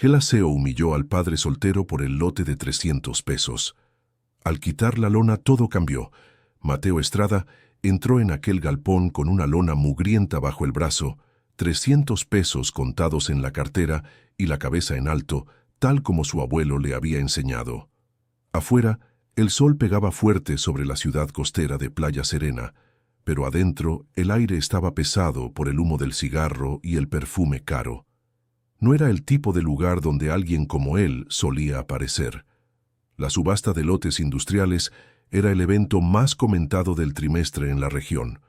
Gelaseo humilló al padre soltero por el lote de 300 pesos. Al quitar la lona todo cambió. Mateo Estrada entró en aquel galpón con una lona mugrienta bajo el brazo, 300 pesos contados en la cartera y la cabeza en alto, tal como su abuelo le había enseñado. Afuera, el sol pegaba fuerte sobre la ciudad costera de Playa Serena, pero adentro el aire estaba pesado por el humo del cigarro y el perfume caro. No era el tipo de lugar donde alguien como él solía aparecer. La subasta de lotes industriales era el evento más comentado del trimestre en la región.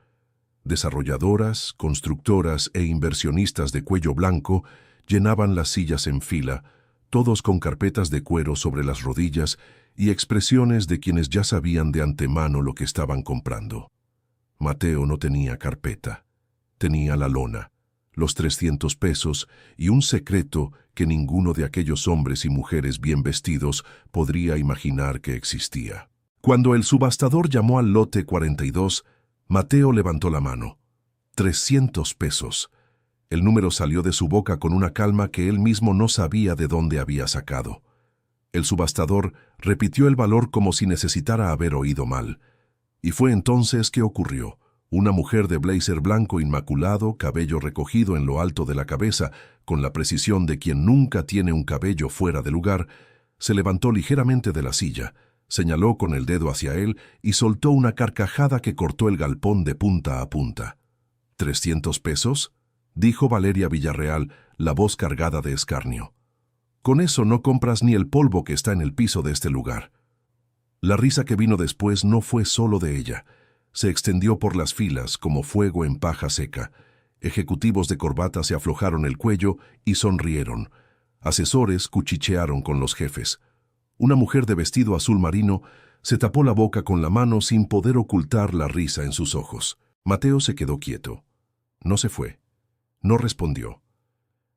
Desarrolladoras, constructoras e inversionistas de cuello blanco llenaban las sillas en fila, todos con carpetas de cuero sobre las rodillas y expresiones de quienes ya sabían de antemano lo que estaban comprando. Mateo no tenía carpeta. Tenía la lona, los 300 pesos y un secreto que ninguno de aquellos hombres y mujeres bien vestidos podría imaginar que existía. Cuando el subastador llamó al lote 42, Mateo levantó la mano. 300 pesos. El número salió de su boca con una calma que él mismo no sabía de dónde había sacado. El subastador repitió el valor como si necesitara haber oído mal. Y fue entonces que ocurrió. Una mujer de blazer blanco inmaculado, cabello recogido en lo alto de la cabeza, con la precisión de quien nunca tiene un cabello fuera de lugar, se levantó ligeramente de la silla, señaló con el dedo hacia él y soltó una carcajada que cortó el galpón de punta a punta. ¿300 pesos? Dijo Valeria Villarreal, la voz cargada de escarnio. Con eso no compras ni el polvo que está en el piso de este lugar. La risa que vino después no fue solo de ella. Se extendió por las filas como fuego en paja seca. Ejecutivos de corbata se aflojaron el cuello y sonrieron. Asesores cuchichearon con los jefes. Una mujer de vestido azul marino se tapó la boca con la mano sin poder ocultar la risa en sus ojos. Mateo se quedó quieto. No se fue. No respondió.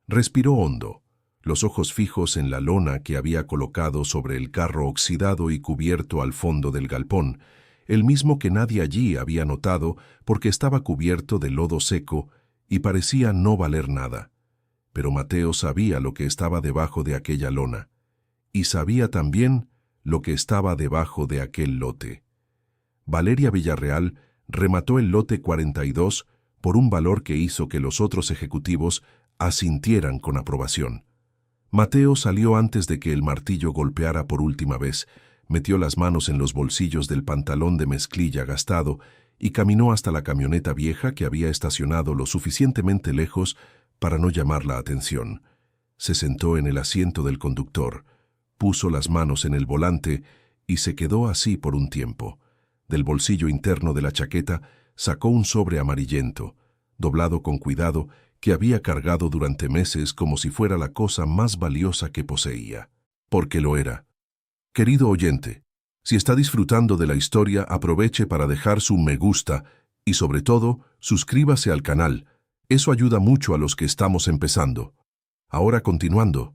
Respiró hondo, los ojos fijos en la lona que había colocado sobre el carro oxidado y cubierto al fondo del galpón, el mismo que nadie allí había notado porque estaba cubierto de lodo seco y parecía no valer nada. Pero Mateo sabía lo que estaba debajo de aquella lona, y sabía también lo que estaba debajo de aquel lote. Valeria Villarreal remató el lote 42 por un valor que hizo que los otros ejecutivos asintieran con aprobación. Mateo salió antes de que el martillo golpeara por última vez, metió las manos en los bolsillos del pantalón de mezclilla gastado y caminó hasta la camioneta vieja que había estacionado lo suficientemente lejos para no llamar la atención. Se sentó en el asiento del conductor, puso las manos en el volante y se quedó así por un tiempo. Del bolsillo interno de la chaqueta sacó un sobre amarillento, doblado con cuidado, que había cargado durante meses como si fuera la cosa más valiosa que poseía. Porque lo era. Querido oyente, si está disfrutando de la historia, aproveche para dejar su me gusta y, sobre todo, suscríbase al canal. Eso ayuda mucho a los que estamos empezando. Ahora continuando.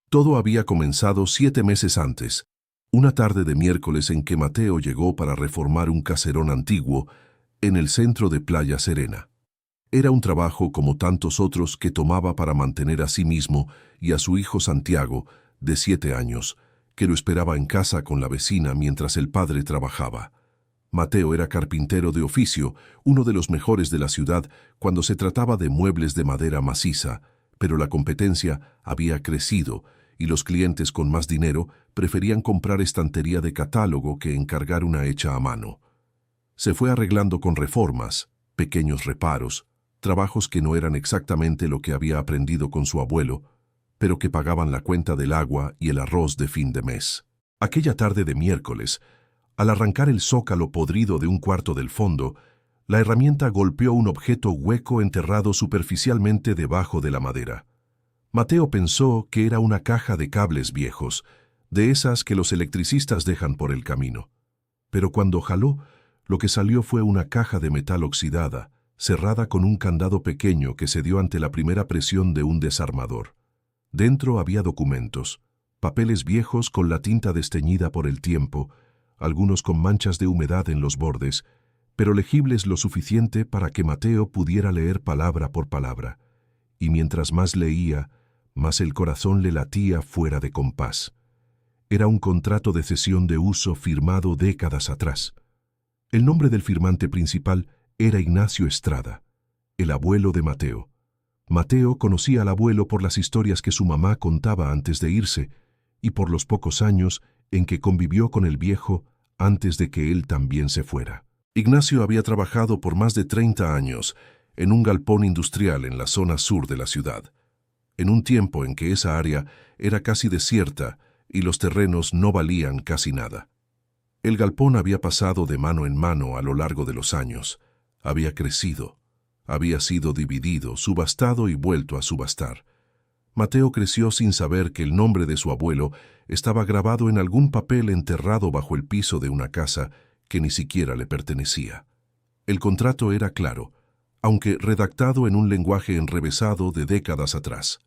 Todo había comenzado 7 meses antes, una tarde de miércoles en que Mateo llegó para reformar un caserón antiguo en el centro de Playa Serena. Era un trabajo como tantos otros que tomaba para mantener a sí mismo y a su hijo Santiago, de 7 años, que lo esperaba en casa con la vecina mientras el padre trabajaba. Mateo era carpintero de oficio, uno de los mejores de la ciudad cuando se trataba de muebles de madera maciza, pero la competencia había crecido y los clientes con más dinero preferían comprar estantería de catálogo que encargar una hecha a mano. Se fue arreglando con reformas, pequeños reparos, trabajos que no eran exactamente lo que había aprendido con su abuelo, pero que pagaban la cuenta del agua y el arroz de fin de mes. Aquella tarde de miércoles, al arrancar el zócalo podrido de un cuarto del fondo, la herramienta golpeó un objeto hueco enterrado superficialmente debajo de la madera. Mateo pensó que era una caja de cables viejos, de esas que los electricistas dejan por el camino. Pero cuando jaló, lo que salió fue una caja de metal oxidada, cerrada con un candado pequeño que se dio ante la primera presión de un desarmador. Dentro había documentos, papeles viejos con la tinta desteñida por el tiempo, algunos con manchas de humedad en los bordes, pero legibles lo suficiente para que Mateo pudiera leer palabra por palabra. Y mientras más leía, mas el corazón le latía fuera de compás. Era un contrato de cesión de uso firmado décadas atrás. El nombre del firmante principal era Ignacio Estrada, el abuelo de Mateo. Mateo conocía al abuelo por las historias que su mamá contaba antes de irse y por los pocos años en que convivió con el viejo antes de que él también se fuera. Ignacio había trabajado por más de 30 años en un galpón industrial en la zona sur de la ciudad, en un tiempo en que esa área era casi desierta y los terrenos no valían casi nada. El galpón había pasado de mano en mano a lo largo de los años, había crecido, había sido dividido, subastado y vuelto a subastar. Mateo creció sin saber que el nombre de su abuelo estaba grabado en algún papel enterrado bajo el piso de una casa que ni siquiera le pertenecía. El contrato era claro, aunque redactado en un lenguaje enrevesado de décadas atrás.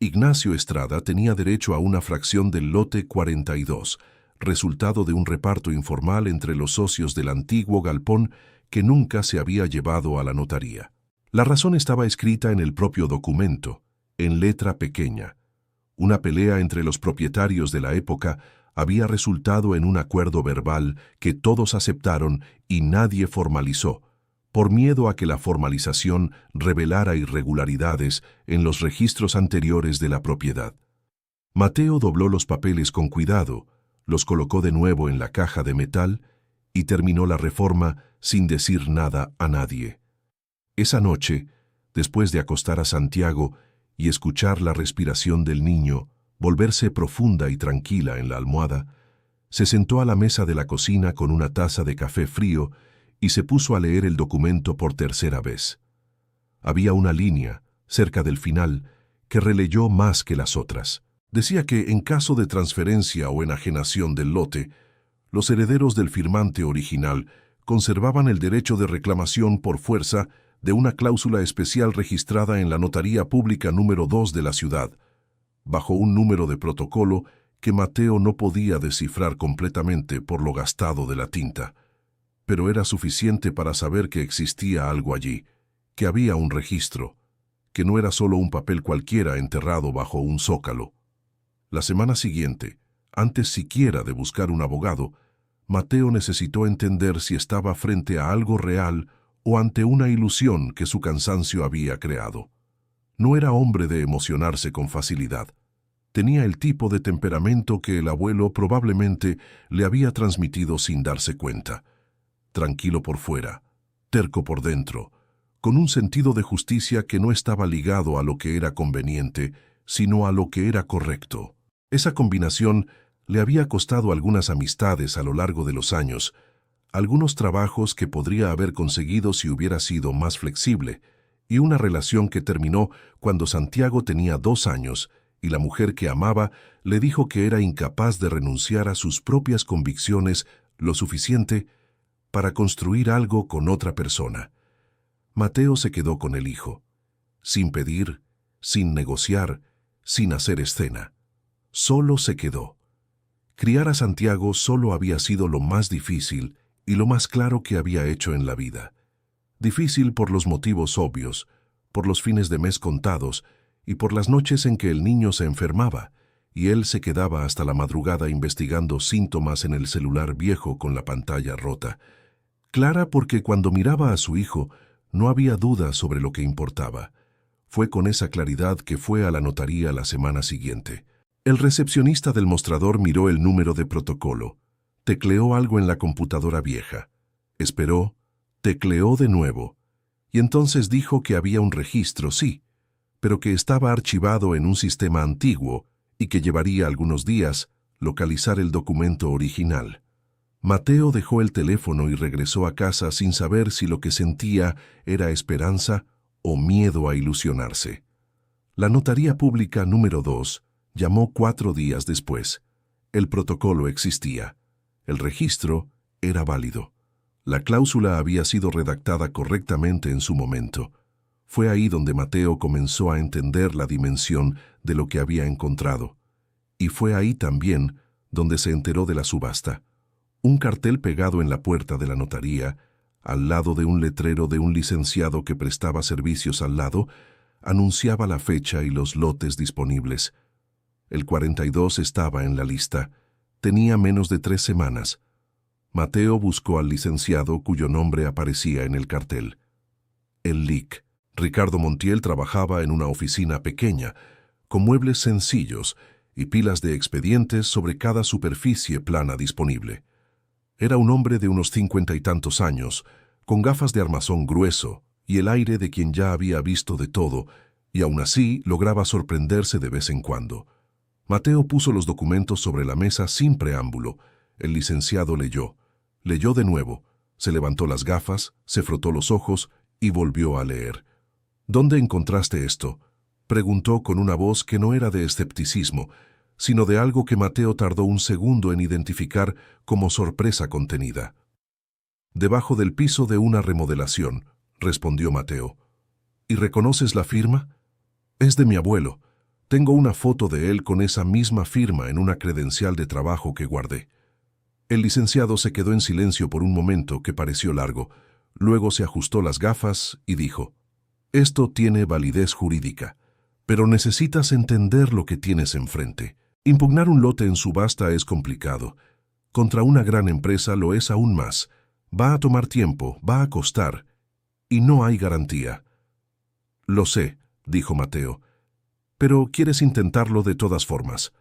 Ignacio Estrada tenía derecho a una fracción del lote 42, resultado de un reparto informal entre los socios del antiguo galpón que nunca se había llevado a la notaría. La razón estaba escrita en el propio documento, en letra pequeña. Una pelea entre los propietarios de la época había resultado en un acuerdo verbal que todos aceptaron y nadie formalizó, por miedo a que la formalización revelara irregularidades en los registros anteriores de la propiedad. Mateo dobló los papeles con cuidado, los colocó de nuevo en la caja de metal y terminó la reforma sin decir nada a nadie. Esa noche, después de acostar a Santiago y escuchar la respiración del niño volverse profunda y tranquila en la almohada, se sentó a la mesa de la cocina con una taza de café frío y se puso a leer el documento por tercera vez. Había una línea, cerca del final, que releyó más que las otras. Decía que en caso de transferencia o enajenación del lote, los herederos del firmante original conservaban el derecho de reclamación por fuerza de una cláusula especial registrada en la Notaría Pública número 2 de la ciudad, bajo un número de protocolo que Mateo no podía descifrar completamente por lo gastado de la tinta. Pero era suficiente para saber que existía algo allí, que había un registro, que no era solo un papel cualquiera enterrado bajo un zócalo. La semana siguiente, antes siquiera de buscar un abogado, Mateo necesitó entender si estaba frente a algo real o ante una ilusión que su cansancio había creado. No era hombre de emocionarse con facilidad. Tenía el tipo de temperamento que el abuelo probablemente le había transmitido sin darse cuenta. Tranquilo por fuera, terco por dentro, con un sentido de justicia que no estaba ligado a lo que era conveniente, sino a lo que era correcto. Esa combinación le había costado algunas amistades a lo largo de los años, algunos trabajos que podría haber conseguido si hubiera sido más flexible, y una relación que terminó cuando Santiago tenía 2 años y la mujer que amaba le dijo que era incapaz de renunciar a sus propias convicciones lo suficiente para construir algo con otra persona. Mateo se quedó con el hijo, sin pedir, sin negociar, sin hacer escena. Solo se quedó. Criar a Santiago solo había sido lo más difícil y lo más claro que había hecho en la vida. Difícil por los motivos obvios, por los fines de mes contados y por las noches en que el niño se enfermaba y él se quedaba hasta la madrugada investigando síntomas en el celular viejo con la pantalla rota. Clara porque cuando miraba a su hijo no había duda sobre lo que importaba. Fue con esa claridad que fue a la notaría la semana siguiente. El recepcionista del mostrador miró el número de protocolo, tecleó algo en la computadora vieja, esperó, tecleó de nuevo, y entonces dijo que había un registro, sí, pero que estaba archivado en un sistema antiguo y que llevaría algunos días localizar el documento original. Mateo dejó el teléfono y regresó a casa sin saber si lo que sentía era esperanza o miedo a ilusionarse. La Notaría Pública número 2 llamó 4 días después. El protocolo existía. El registro era válido. La cláusula había sido redactada correctamente en su momento. Fue ahí donde Mateo comenzó a entender la dimensión de lo que había encontrado. Y fue ahí también donde se enteró de la subasta. Un cartel pegado en la puerta de la notaría, al lado de un letrero de un licenciado que prestaba servicios al lado, anunciaba la fecha y los lotes disponibles. El 42 estaba en la lista. Tenía menos de 3 semanas. Mateo buscó al licenciado cuyo nombre aparecía en el cartel. El LIC. Ricardo Montiel trabajaba en una oficina pequeña, con muebles sencillos y pilas de expedientes sobre cada superficie plana disponible. Era un hombre de unos 50 y tantos años, con gafas de armazón grueso y el aire de quien ya había visto de todo, y aún así lograba sorprenderse de vez en cuando. Mateo puso los documentos sobre la mesa sin preámbulo. El licenciado leyó. Leyó de nuevo, se levantó las gafas, se frotó los ojos y volvió a leer. «¿Dónde encontraste esto?», preguntó con una voz que no era de escepticismo, sino de algo que Mateo tardó un segundo en identificar como sorpresa contenida. «Debajo del piso de una remodelación», respondió Mateo. «¿Y reconoces la firma? Es de mi abuelo. Tengo una foto de él con esa misma firma en una credencial de trabajo que guardé». El licenciado se quedó en silencio por un momento que pareció largo. Luego se ajustó las gafas y dijo: «Esto tiene validez jurídica, pero necesitas entender lo que tienes enfrente. Impugnar un lote en subasta es complicado. Contra una gran empresa lo es aún más. Va a tomar tiempo, va a costar, y no hay garantía». «Lo sé», dijo Mateo, «pero quieres intentarlo de todas formas».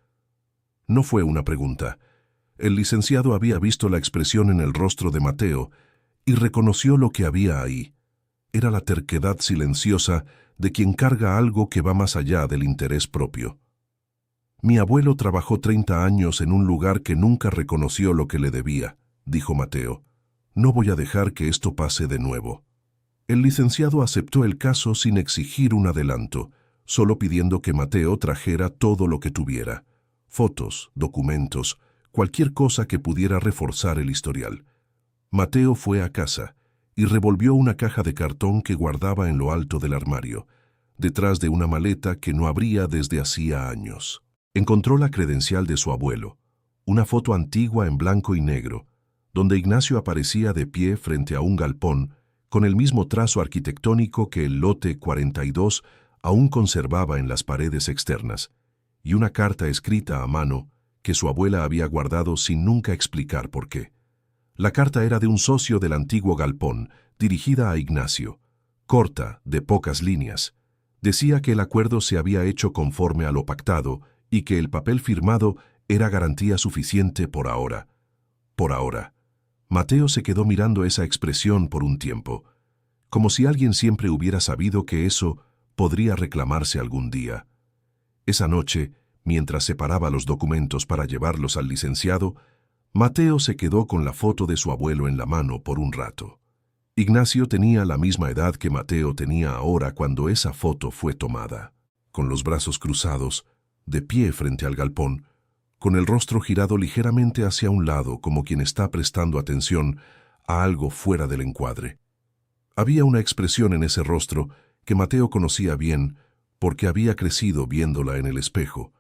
No fue una pregunta. El licenciado había visto la expresión en el rostro de Mateo y reconoció lo que había ahí. Era la terquedad silenciosa de quien carga algo que va más allá del interés propio. «Mi abuelo trabajó 30 años en un lugar que nunca reconoció lo que le debía», dijo Mateo. «No voy a dejar que esto pase de nuevo». El licenciado aceptó el caso sin exigir un adelanto, solo pidiendo que Mateo trajera todo lo que tuviera: fotos, documentos, cualquier cosa que pudiera reforzar el historial. Mateo fue a casa y revolvió una caja de cartón que guardaba en lo alto del armario, detrás de una maleta que no abría desde hacía años. Encontró la credencial de su abuelo, una foto antigua en blanco y negro, donde Ignacio aparecía de pie frente a un galpón con el mismo trazo arquitectónico que el lote 42 aún conservaba en las paredes externas, y una carta escrita a mano que su abuela había guardado sin nunca explicar por qué. La carta era de un socio del antiguo galpón, dirigida a Ignacio. Corta, de pocas líneas. Decía que el acuerdo se había hecho conforme a lo pactado y que el papel firmado era garantía suficiente por ahora. Por ahora. Mateo se quedó mirando esa expresión por un tiempo, como si alguien siempre hubiera sabido que eso podría reclamarse algún día. Esa noche, mientras separaba los documentos para llevarlos al licenciado, Mateo se quedó con la foto de su abuelo en la mano por un rato. Ignacio tenía la misma edad que Mateo tenía ahora cuando esa foto fue tomada, con los brazos cruzados, de pie frente al galpón, con el rostro girado ligeramente hacia un lado como quien está prestando atención a algo fuera del encuadre. Había una expresión en ese rostro que Mateo conocía bien porque había crecido viéndola en el espejo,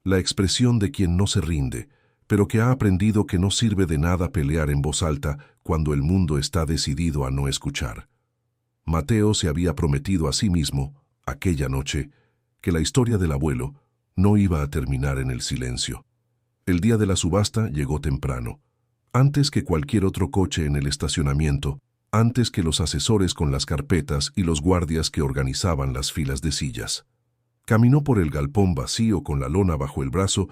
la expresión de quien no se rinde, pero que ha aprendido que no sirve de nada pelear en voz alta cuando el mundo está decidido a no escuchar. Mateo se había prometido a sí mismo, aquella noche, que la historia del abuelo no iba a terminar en el silencio. El día de la subasta llegó temprano, antes que cualquier otro coche en el estacionamiento, antes que los asesores con las carpetas y los guardias que organizaban las filas de sillas. Caminó por el galpón vacío con la lona bajo el brazo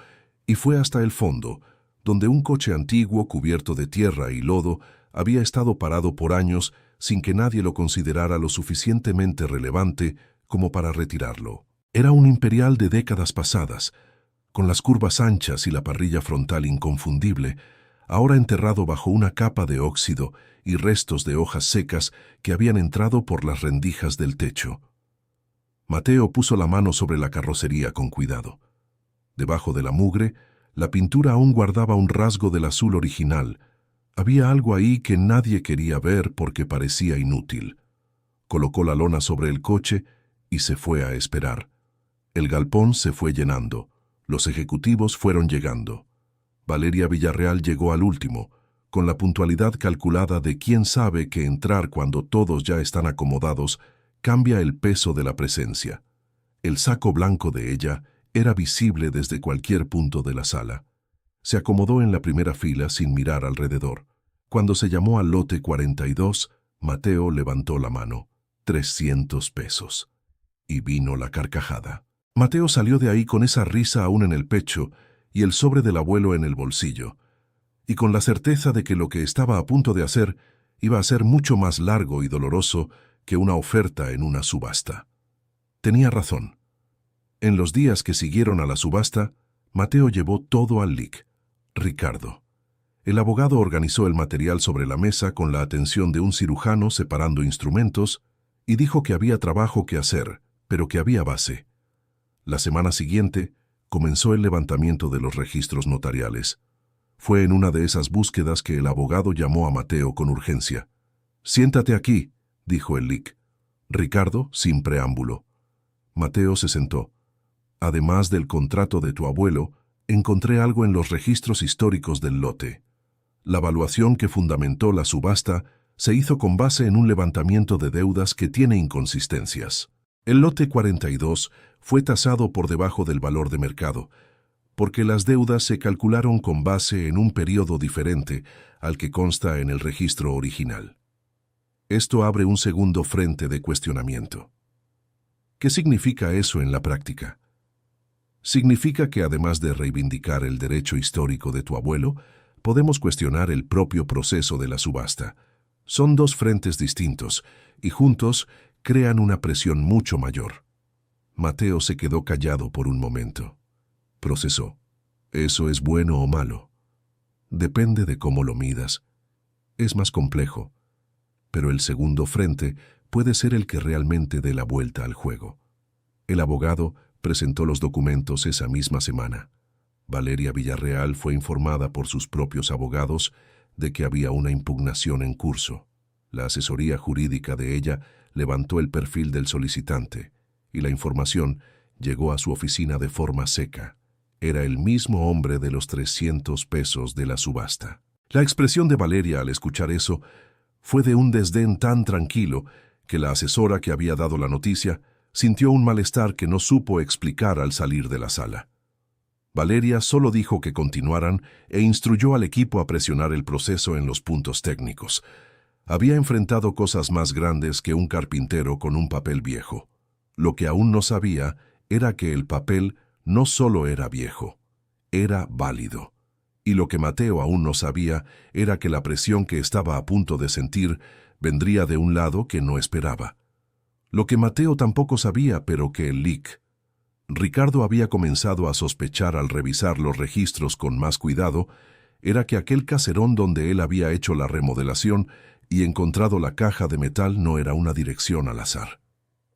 y fue hasta el fondo, donde un coche antiguo cubierto de tierra y lodo había estado parado por años sin que nadie lo considerara lo suficientemente relevante como para retirarlo. Era un Imperial de décadas pasadas, con las curvas anchas y la parrilla frontal inconfundible, ahora enterrado bajo una capa de óxido y restos de hojas secas que habían entrado por las rendijas del techo. Mateo puso la mano sobre la carrocería con cuidado. Debajo de la mugre, la pintura aún guardaba un rasgo del azul original. Había algo ahí que nadie quería ver porque parecía inútil. Colocó la lona sobre el coche y se fue a esperar. El galpón se fue llenando. Los ejecutivos fueron llegando. Valeria Villarreal llegó al último, con la puntualidad calculada de quien sabe que entrar cuando todos ya están acomodados cambia el peso de la presencia. El saco blanco de ella era visible desde cualquier punto de la sala. Se acomodó en la primera fila sin mirar alrededor. Cuando se llamó al lote 42, Mateo levantó la mano. 300 pesos. Y vino la carcajada. Mateo salió de ahí con esa risa aún en el pecho y el sobre del abuelo en el bolsillo, y con la certeza de que lo que estaba a punto de hacer iba a ser mucho más largo y doloroso que una oferta en una subasta. Tenía razón. En los días que siguieron a la subasta, Mateo llevó todo al LIC. Ricardo. El abogado organizó el material sobre la mesa con la atención de un cirujano separando instrumentos y dijo que había trabajo que hacer, pero que había base. La semana siguiente comenzó el levantamiento de los registros notariales. Fue en una de esas búsquedas que el abogado llamó a Mateo con urgencia. «Siéntate aquí», dijo el LIC. Ricardo, sin preámbulo. Mateo se sentó. «Además del contrato de tu abuelo, encontré algo en los registros históricos del lote. La valuación que fundamentó la subasta se hizo con base en un levantamiento de deudas que tiene inconsistencias. El lote 42 fue tasado por debajo del valor de mercado, porque las deudas se calcularon con base en un periodo diferente al que consta en el registro original. Esto abre un segundo frente de cuestionamiento. ¿Qué significa eso en la práctica? Significa que además de reivindicar el derecho histórico de tu abuelo, podemos cuestionar el propio proceso de la subasta. Son dos frentes distintos y juntos crean una presión mucho mayor. Mateo se quedó callado por un momento. Procesó. ¿Eso es bueno o malo? Depende de cómo lo midas. Es más complejo, pero el segundo frente puede ser el que realmente dé la vuelta al juego. El abogado presentó los documentos esa misma semana. Valeria Villarreal fue informada por sus propios abogados de que había una impugnación en curso. La asesoría jurídica de ella levantó el perfil del solicitante y la información llegó a su oficina de forma seca. Era el mismo hombre de los 300 pesos de la subasta. La expresión de Valeria al escuchar eso fue de un desdén tan tranquilo que la asesora que había dado la noticia sintió un malestar que no supo explicar al salir de la sala. Valeria solo dijo que continuaran e instruyó al equipo a presionar el proceso en los puntos técnicos. Había enfrentado cosas más grandes que un carpintero con un papel viejo. Lo que aún no sabía era que el papel no solo era viejo, era válido. Y lo que Mateo aún no sabía era que la presión que estaba a punto de sentir vendría de un lado que no esperaba. Lo que Mateo tampoco sabía, pero que el LIC. Ricardo había comenzado a sospechar al revisar los registros con más cuidado, era que aquel caserón donde él había hecho la remodelación y encontrado la caja de metal no era una dirección al azar.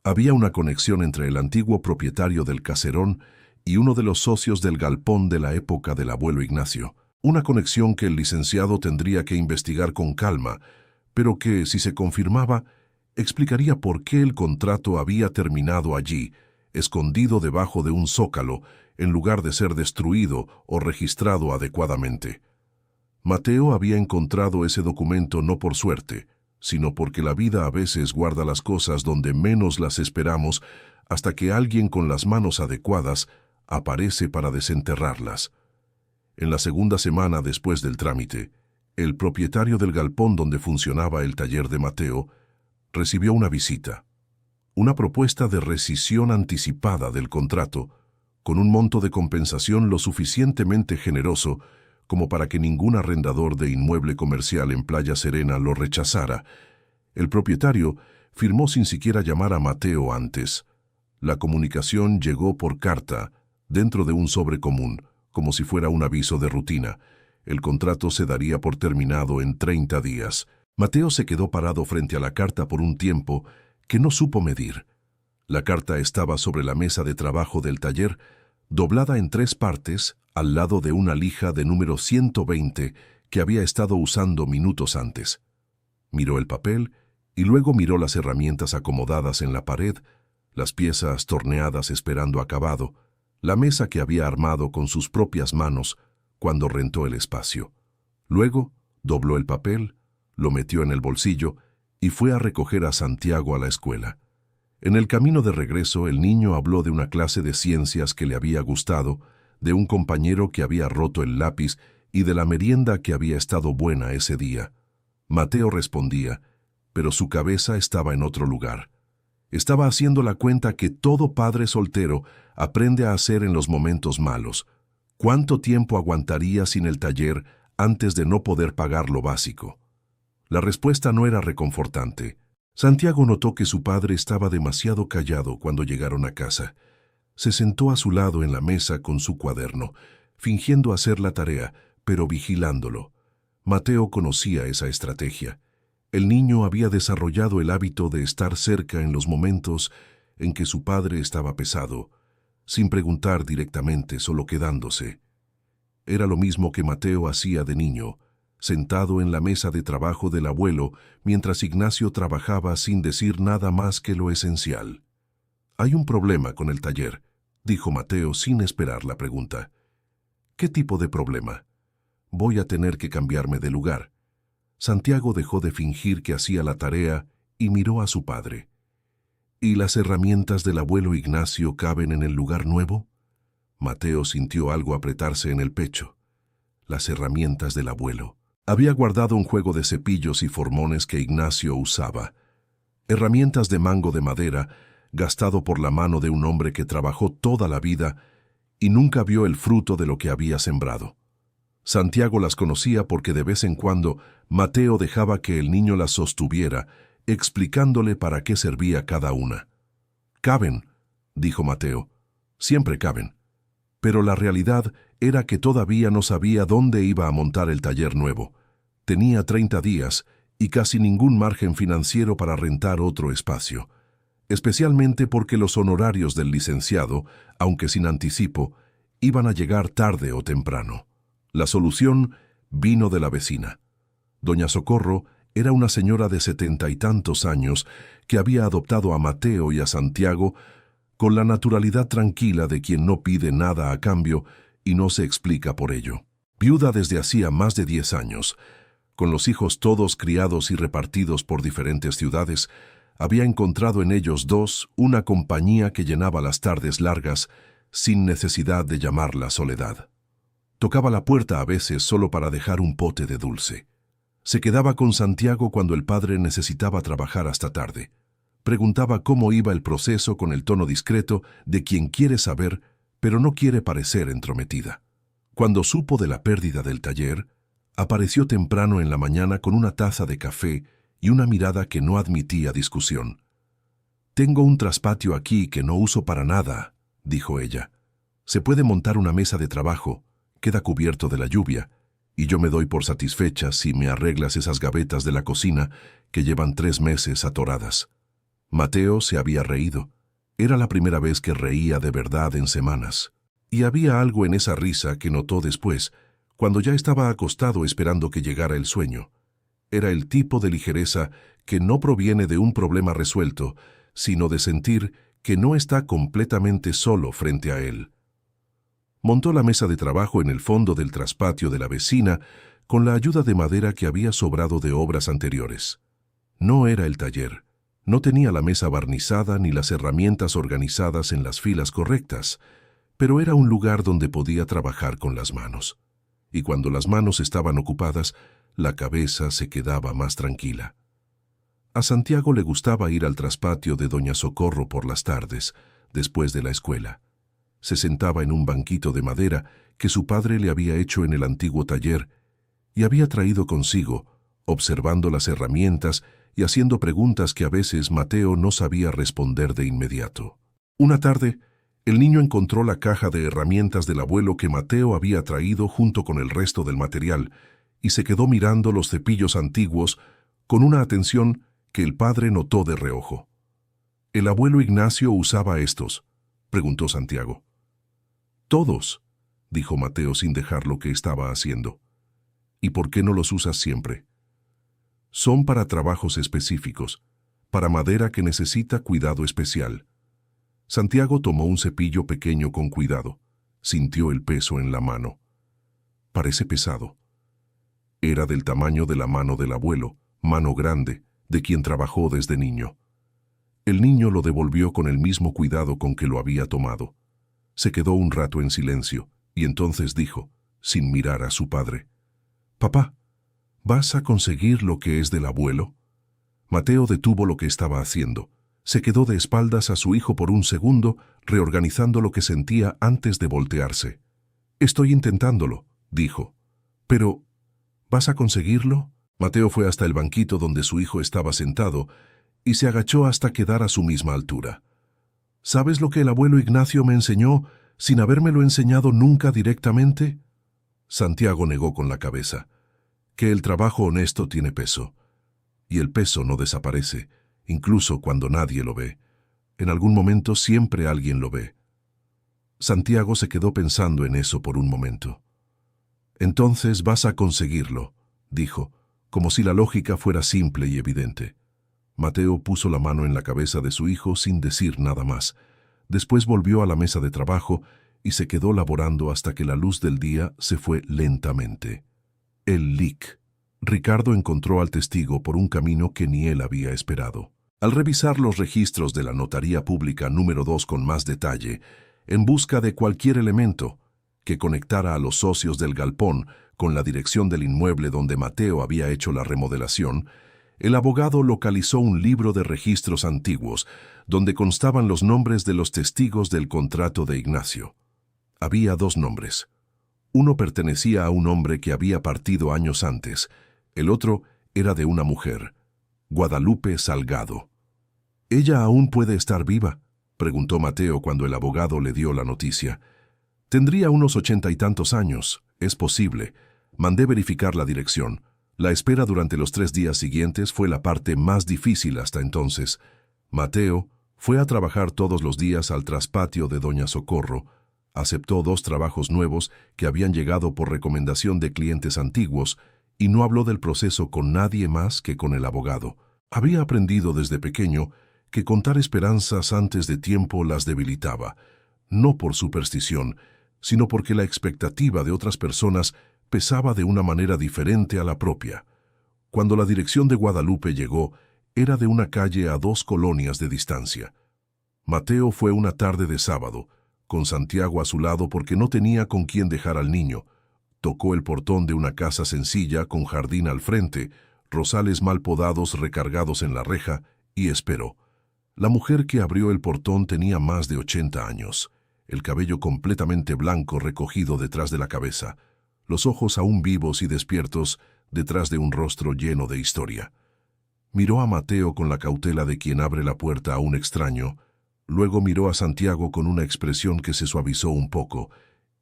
Había una conexión entre el antiguo propietario del caserón y uno de los socios del galpón de la época del abuelo Ignacio. Una conexión que el licenciado tendría que investigar con calma, pero que, si se confirmaba, explicaría por qué el contrato había terminado allí, escondido debajo de un zócalo, en lugar de ser destruido o registrado adecuadamente. Mateo había encontrado ese documento no por suerte, sino porque la vida a veces guarda las cosas donde menos las esperamos hasta que alguien con las manos adecuadas aparece para desenterrarlas. En la segunda semana después del trámite, el propietario del galpón donde funcionaba el taller de Mateo recibió una visita, una propuesta de rescisión anticipada del contrato, con un monto de compensación lo suficientemente generoso como para que ningún arrendador de inmueble comercial en Playa Serena lo rechazara. El propietario firmó sin siquiera llamar a Mateo antes. La comunicación llegó por carta, dentro de un sobre común, como si fuera un aviso de rutina. El contrato se daría por terminado en 30 días. Mateo se quedó parado frente a la carta por un tiempo que no supo medir. La carta estaba sobre la mesa de trabajo del taller, doblada en 3 partes, al lado de una lija de número 120 que había estado usando minutos antes. Miró el papel y luego miró las herramientas acomodadas en la pared, las piezas torneadas esperando acabado, la mesa que había armado con sus propias manos cuando rentó el espacio. Luego dobló el papel, lo metió en el bolsillo y fue a recoger a Santiago a la escuela. En el camino de regreso, el niño habló de una clase de ciencias que le había gustado, de un compañero que había roto el lápiz y de la merienda que había estado buena ese día. Mateo respondía, pero su cabeza estaba en otro lugar. Estaba haciendo la cuenta que todo padre soltero aprende a hacer en los momentos malos. ¿Cuánto tiempo aguantaría sin el taller antes de no poder pagar lo básico? La respuesta no era reconfortante. Santiago notó que su padre estaba demasiado callado cuando llegaron a casa. Se sentó a su lado en la mesa con su cuaderno, fingiendo hacer la tarea, pero vigilándolo. Mateo conocía esa estrategia. El niño había desarrollado el hábito de estar cerca en los momentos en que su padre estaba pesado, sin preguntar directamente, solo quedándose. Era lo mismo que Mateo hacía de niño, sentado en la mesa de trabajo del abuelo mientras Ignacio trabajaba sin decir nada más que lo esencial. «Hay un problema con el taller», dijo Mateo sin esperar la pregunta. «¿Qué tipo de problema?» «Voy a tener que cambiarme de lugar». Santiago dejó de fingir que hacía la tarea y miró a su padre. «¿Y las herramientas del abuelo Ignacio caben en el lugar nuevo?» Mateo sintió algo apretarse en el pecho. Las herramientas del abuelo. Había guardado un juego de cepillos y formones que Ignacio usaba. Herramientas de mango de madera, gastado por la mano de un hombre que trabajó toda la vida y nunca vio el fruto de lo que había sembrado. Santiago las conocía porque de vez en cuando Mateo dejaba que el niño las sostuviera, explicándole para qué servía cada una. «Caben», dijo Mateo, «siempre caben». Pero la realidad era que todavía no sabía dónde iba a montar el taller nuevo. Tenía 30 días y casi ningún margen financiero para rentar otro espacio, especialmente porque los honorarios del licenciado, aunque sin anticipo, iban a llegar tarde o temprano. La solución vino de la vecina. Doña Socorro era una señora de 70 y tantos años que había adoptado a Mateo y a Santiago con la naturalidad tranquila de quien no pide nada a cambio y no se explica por ello. Viuda desde hacía más de 10 años, con los hijos todos criados y repartidos por diferentes ciudades, había encontrado en ellos dos una compañía que llenaba las tardes largas sin necesidad de llamarla soledad. Tocaba la puerta a veces solo para dejar un pote de dulce. Se quedaba con Santiago cuando el padre necesitaba trabajar hasta tarde. Preguntaba cómo iba el proceso con el tono discreto de quien quiere saber, pero no quiere parecer entrometida. Cuando supo de la pérdida del taller, apareció temprano en la mañana con una taza de café y una mirada que no admitía discusión. «Tengo un traspatio aquí que no uso para nada», dijo ella. «Se puede montar una mesa de trabajo, queda cubierto de la lluvia, y yo me doy por satisfecha si me arreglas esas gavetas de la cocina que llevan 3 meses atoradas». Mateo se había reído. Era la primera vez que reía de verdad en semanas. Y había algo en esa risa que notó después, cuando ya estaba acostado esperando que llegara el sueño. Era el tipo de ligereza que no proviene de un problema resuelto, sino de sentir que no está completamente solo frente a él. Montó la mesa de trabajo en el fondo del traspatio de la vecina con la ayuda de madera que había sobrado de obras anteriores. No era el taller. No tenía la mesa barnizada ni las herramientas organizadas en las filas correctas, pero era un lugar donde podía trabajar con las manos. Y cuando las manos estaban ocupadas, la cabeza se quedaba más tranquila. A Santiago le gustaba ir al traspatio de Doña Socorro por las tardes, después de la escuela. Se sentaba en un banquito de madera que su padre le había hecho en el antiguo taller y había traído consigo, observando las herramientas y haciendo preguntas que a veces Mateo no sabía responder de inmediato. Una tarde, el niño encontró la caja de herramientas del abuelo que Mateo había traído junto con el resto del material y se quedó mirando los cepillos antiguos con una atención que el padre notó de reojo. «¿El abuelo Ignacio usaba estos?», preguntó Santiago. «Todos», dijo Mateo sin dejar lo que estaba haciendo. «¿Y por qué no los usas siempre?». «Son para trabajos específicos, para madera que necesita cuidado especial». Santiago tomó un cepillo pequeño con cuidado. Sintió el peso en la mano. «Parece pesado». Era del tamaño de la mano del abuelo, mano grande, de quien trabajó desde niño. El niño lo devolvió con el mismo cuidado con que lo había tomado. Se quedó un rato en silencio y entonces dijo, sin mirar a su padre: «Papá, ¿vas a conseguir lo que es del abuelo?». Mateo detuvo lo que estaba haciendo. Se quedó de espaldas a su hijo por un segundo, reorganizando lo que sentía antes de voltearse. «Estoy intentándolo», dijo. «Pero, ¿vas a conseguirlo?». Mateo fue hasta el banquito donde su hijo estaba sentado y se agachó hasta quedar a su misma altura. «¿Sabes lo que el abuelo Ignacio me enseñó sin habérmelo enseñado nunca directamente?». Santiago negó con la cabeza. «Que el trabajo honesto tiene peso. Y el peso no desaparece, incluso cuando nadie lo ve. En algún momento siempre alguien lo ve». Santiago se quedó pensando en eso por un momento. «Entonces vas a conseguirlo», dijo, como si la lógica fuera simple y evidente. Mateo puso la mano en la cabeza de su hijo sin decir nada más. Después volvió a la mesa de trabajo y se quedó laborando hasta que la luz del día se fue lentamente. El LIC. Ricardo encontró al testigo por un camino que ni él había esperado. Al revisar los registros de la Notaría Pública número 2 con más detalle, en busca de cualquier elemento que conectara a los socios del galpón con la dirección del inmueble donde Mateo había hecho la remodelación, el abogado localizó un libro de registros antiguos donde constaban los nombres de los testigos del contrato de Ignacio. Había 2 nombres. Uno pertenecía a un hombre que había partido años antes. El otro era de una mujer, Guadalupe Salgado. «¿Ella aún puede estar viva?», preguntó Mateo cuando el abogado le dio la noticia. «Tendría unos 80 y tantos años. Es posible. Mandé verificar la dirección. La espera durante los 3 días siguientes fue la parte más difícil hasta entonces. Mateo fue a trabajar todos los días al traspatio de Doña Socorro. Aceptó 2 trabajos nuevos que habían llegado por recomendación de clientes antiguos y no habló del proceso con nadie más que con el abogado. Había aprendido desde pequeño que contar esperanzas antes de tiempo las debilitaba, no por superstición, sino porque la expectativa de otras personas pesaba de una manera diferente a la propia. Cuando la dirección de Guadalupe llegó, era de una calle a 2 colonias de distancia. Mateo fue una tarde de sábado, con Santiago a su lado porque no tenía con quién dejar al niño. Tocó el portón de una casa sencilla con jardín al frente, rosales mal podados recargados en la reja, y esperó. La mujer que abrió el portón tenía más de 80 años, el cabello completamente blanco recogido detrás de la cabeza, los ojos aún vivos y despiertos detrás de un rostro lleno de historia. Miró a Mateo con la cautela de quien abre la puerta a un extraño, luego miró a Santiago con una expresión que se suavizó un poco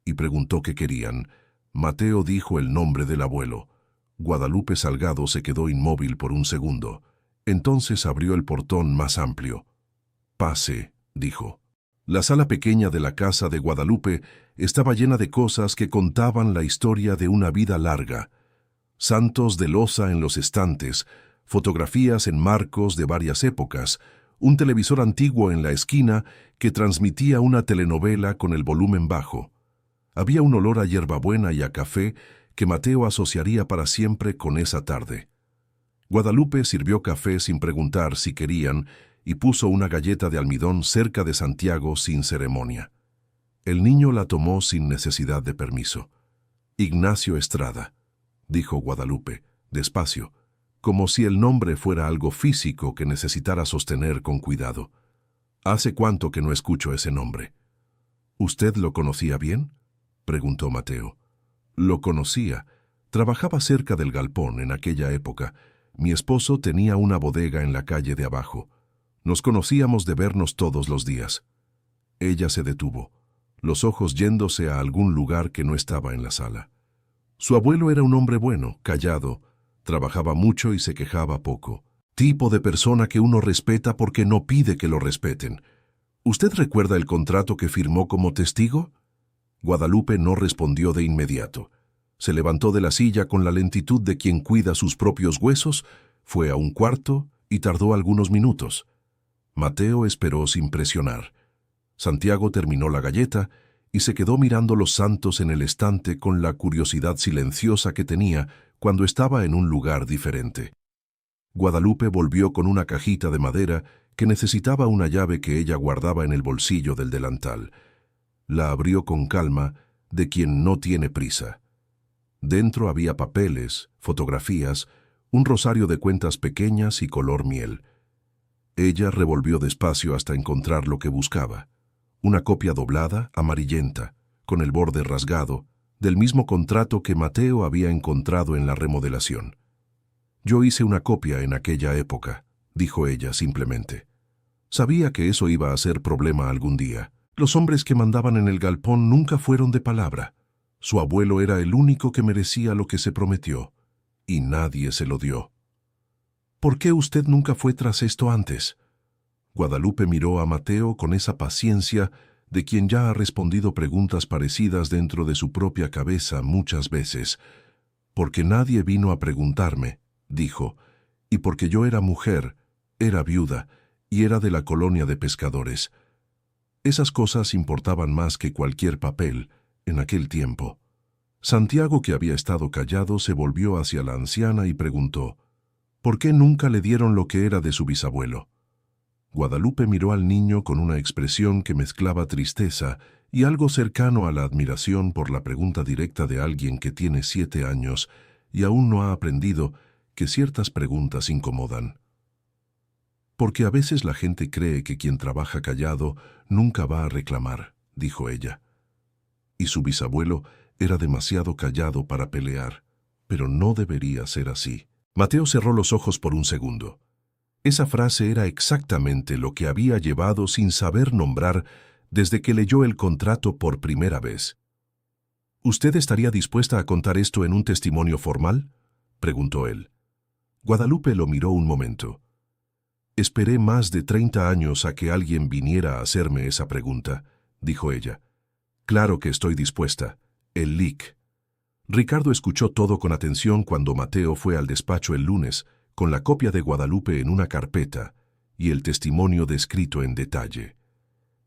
y preguntó qué querían. Mateo dijo el nombre del abuelo. Guadalupe Salgado se quedó inmóvil por un segundo. Entonces abrió el portón más amplio. «Pase», dijo. La sala pequeña de la casa de Guadalupe estaba llena de cosas que contaban la historia de una vida larga. Santos de loza en los estantes, fotografías en marcos de varias épocas, un televisor antiguo en la esquina que transmitía una telenovela con el volumen bajo. Había un olor a hierbabuena y a café que Mateo asociaría para siempre con esa tarde. Guadalupe sirvió café sin preguntar si querían y puso una galleta de almidón cerca de Santiago sin ceremonia. El niño la tomó sin necesidad de permiso. «Ignacio Estrada», dijo Guadalupe, despacio, como si el nombre fuera algo físico que necesitara sostener con cuidado. «¿Hace cuánto que no escucho ese nombre?». «¿Usted lo conocía bien?», preguntó Mateo. «Lo conocía. Trabajaba cerca del galpón en aquella época. Mi esposo tenía una bodega en la calle de abajo. Nos conocíamos de vernos todos los días». Ella se detuvo, los ojos yéndose a algún lugar que no estaba en la sala. Su abuelo era un hombre bueno, callado, trabajaba mucho y se quejaba poco. Tipo de persona que uno respeta porque no pide que lo respeten. ¿Usted recuerda el contrato que firmó como testigo? Guadalupe no respondió de inmediato. Se levantó de la silla con la lentitud de quien cuida sus propios huesos, fue a un cuarto y tardó algunos minutos. Mateo esperó sin presionar. Santiago terminó la galleta y se quedó mirando los santos en el estante con la curiosidad silenciosa que tenía cuando estaba en un lugar diferente. Guadalupe volvió con una cajita de madera que necesitaba una llave que ella guardaba en el bolsillo del delantal. La abrió con calma, de quien no tiene prisa. Dentro había papeles, fotografías, un rosario de cuentas pequeñas y color miel. Ella revolvió despacio hasta encontrar lo que buscaba. Una copia doblada, amarillenta, con el borde rasgado, del mismo contrato que Mateo había encontrado en la remodelación. «Yo hice una copia en aquella época», dijo ella simplemente. Sabía que eso iba a ser problema algún día. Los hombres que mandaban en el galpón nunca fueron de palabra. Su abuelo era el único que merecía lo que se prometió, y nadie se lo dio. «¿Por qué usted nunca fue tras esto antes?» Guadalupe miró a Mateo con esa paciencia de quien ya ha respondido preguntas parecidas dentro de su propia cabeza muchas veces. «Porque nadie vino a preguntarme», dijo, «y porque yo era mujer, era viuda, y era de la colonia de pescadores». Esas cosas importaban más que cualquier papel en aquel tiempo. Santiago, que había estado callado, se volvió hacia la anciana y preguntó, «¿Por qué nunca le dieron lo que era de su bisabuelo?» Guadalupe miró al niño con una expresión que mezclaba tristeza y algo cercano a la admiración por la pregunta directa de alguien que tiene 7 años y aún no ha aprendido que ciertas preguntas incomodan. «Porque a veces la gente cree que quien trabaja callado nunca va a reclamar», dijo ella. Y su bisabuelo era demasiado callado para pelear, pero no debería ser así. Mateo cerró los ojos por un segundo. Esa frase era exactamente lo que había llevado sin saber nombrar desde que leyó el contrato por primera vez. «¿Usted estaría dispuesta a contar esto en un testimonio formal?», preguntó él. Guadalupe lo miró un momento. «Esperé más de 30 años a que alguien viniera a hacerme esa pregunta», dijo ella. «Claro que estoy dispuesta. El LIC». Ricardo escuchó todo con atención cuando Mateo fue al despacho el lunes, con la copia de Guadalupe en una carpeta y el testimonio descrito en detalle.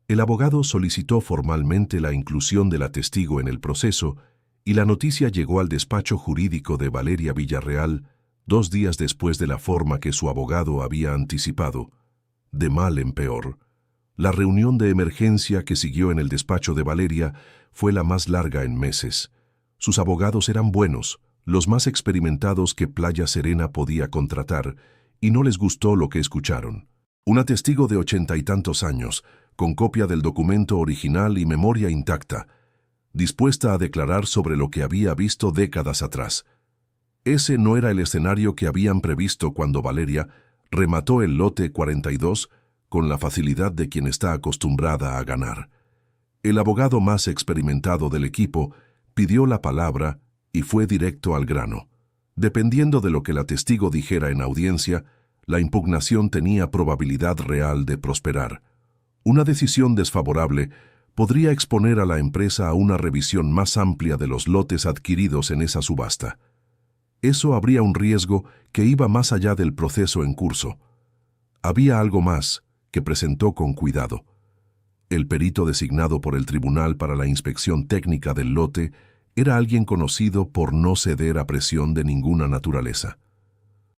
El abogado solicitó formalmente la inclusión de la testigo en el proceso y la noticia llegó al despacho jurídico de Valeria Villarreal 2 días después de la forma que su abogado había anticipado. De mal en peor. La reunión de emergencia que siguió en el despacho de Valeria fue la más larga en meses. Sus abogados eran buenos, los más experimentados que Playa Serena podía contratar, y no les gustó lo que escucharon. Una testigo de 80 y tantos años, con copia del documento original y memoria intacta, dispuesta a declarar sobre lo que había visto décadas atrás. Ese no era el escenario que habían previsto cuando Valeria remató el lote 42 con la facilidad de quien está acostumbrada a ganar. El abogado más experimentado del equipo pidió la palabra y fue directo al grano. Dependiendo de lo que la testigo dijera en audiencia, la impugnación tenía probabilidad real de prosperar. Una decisión desfavorable podría exponer a la empresa a una revisión más amplia de los lotes adquiridos en esa subasta. Eso habría un riesgo que iba más allá del proceso en curso. Había algo más que presentó con cuidado. El perito designado por el tribunal para la inspección técnica del lote era alguien conocido por no ceder a presión de ninguna naturaleza.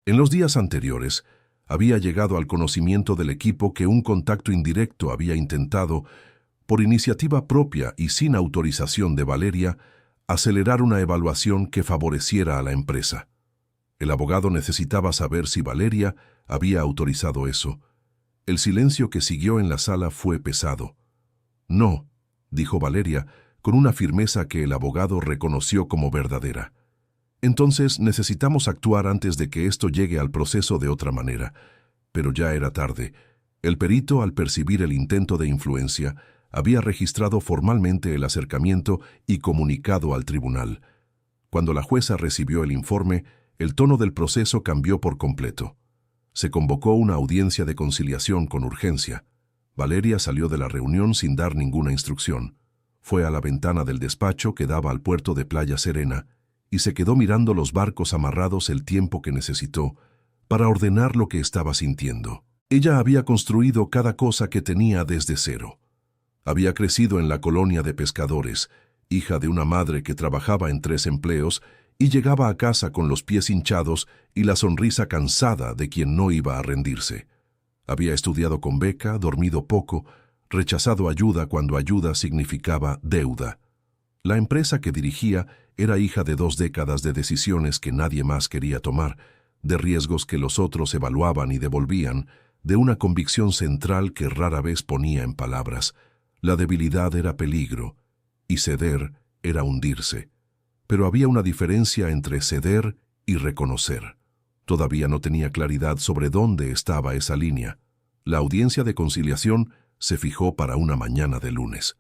En los días anteriores, había llegado al conocimiento del equipo que un contacto indirecto había intentado, por iniciativa propia y sin autorización de Valeria, acelerar una evaluación que favoreciera a la empresa. El abogado necesitaba saber si Valeria había autorizado eso. El silencio que siguió en la sala fue pesado. «No», dijo Valeria, con una firmeza que el abogado reconoció como verdadera. «Entonces necesitamos actuar antes de que esto llegue al proceso de otra manera». Pero ya era tarde. El perito, al percibir el intento de influencia, había registrado formalmente el acercamiento y comunicado al tribunal. Cuando la jueza recibió el informe, el tono del proceso cambió por completo. Se convocó una audiencia de conciliación con urgencia. Valeria salió de la reunión sin dar ninguna instrucción. Fue a la ventana del despacho que daba al puerto de Playa Serena y se quedó mirando los barcos amarrados el tiempo que necesitó para ordenar lo que estaba sintiendo. Ella había construido cada cosa que tenía desde cero. Había crecido en la colonia de pescadores, hija de una madre que trabajaba en 3 empleos y llegaba a casa con los pies hinchados y la sonrisa cansada de quien no iba a rendirse. Había estudiado con beca, dormido poco, rechazado ayuda cuando ayuda significaba deuda. La empresa que dirigía era hija de 2 décadas de decisiones que nadie más quería tomar, de riesgos que los otros evaluaban y devolvían, de una convicción central que rara vez ponía en palabras. La debilidad era peligro, y ceder era hundirse. Pero había una diferencia entre ceder y reconocer. Todavía no tenía claridad sobre dónde estaba esa línea. La audiencia de conciliación se fijó para una mañana de lunes.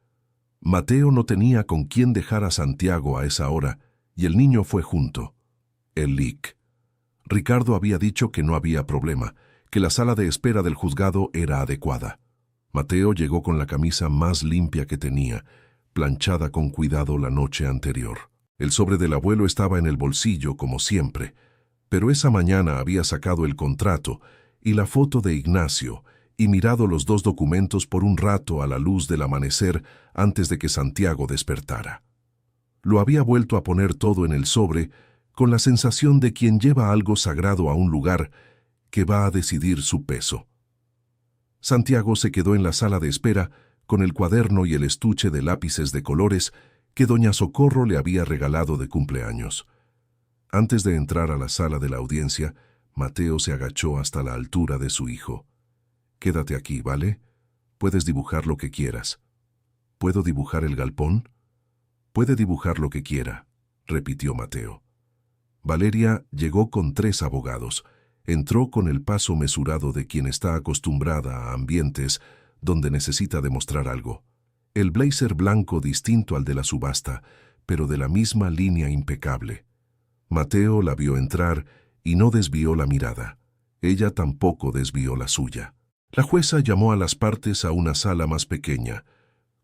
Mateo no tenía con quién dejar a Santiago a esa hora, y el niño fue junto. El LIC. Ricardo había dicho que no había problema, que la sala de espera del juzgado era adecuada. Mateo llegó con la camisa más limpia que tenía, planchada con cuidado la noche anterior. El sobre del abuelo estaba en el bolsillo, como siempre, pero esa mañana había sacado el contrato y la foto de Ignacio y mirado los 2 documentos por un rato a la luz del amanecer antes de que Santiago despertara. Lo había vuelto a poner todo en el sobre con la sensación de quien lleva algo sagrado a un lugar que va a decidir su peso. Santiago se quedó en la sala de espera con el cuaderno y el estuche de lápices de colores que doña Socorro le había regalado de cumpleaños. Antes de entrar a la sala de la audiencia, Mateo se agachó hasta la altura de su hijo. «Quédate aquí, ¿vale? Puedes dibujar lo que quieras». «¿Puedo dibujar el galpón?» «Puede dibujar lo que quiera», repitió Mateo. Valeria llegó con 3 abogados. Entró con el paso mesurado de quien está acostumbrada a ambientes donde necesita demostrar algo. El blazer blanco distinto al de la subasta, pero de la misma línea impecable. Mateo la vio entrar y no desvió la mirada. Ella tampoco desvió la suya. La jueza llamó a las partes a una sala más pequeña,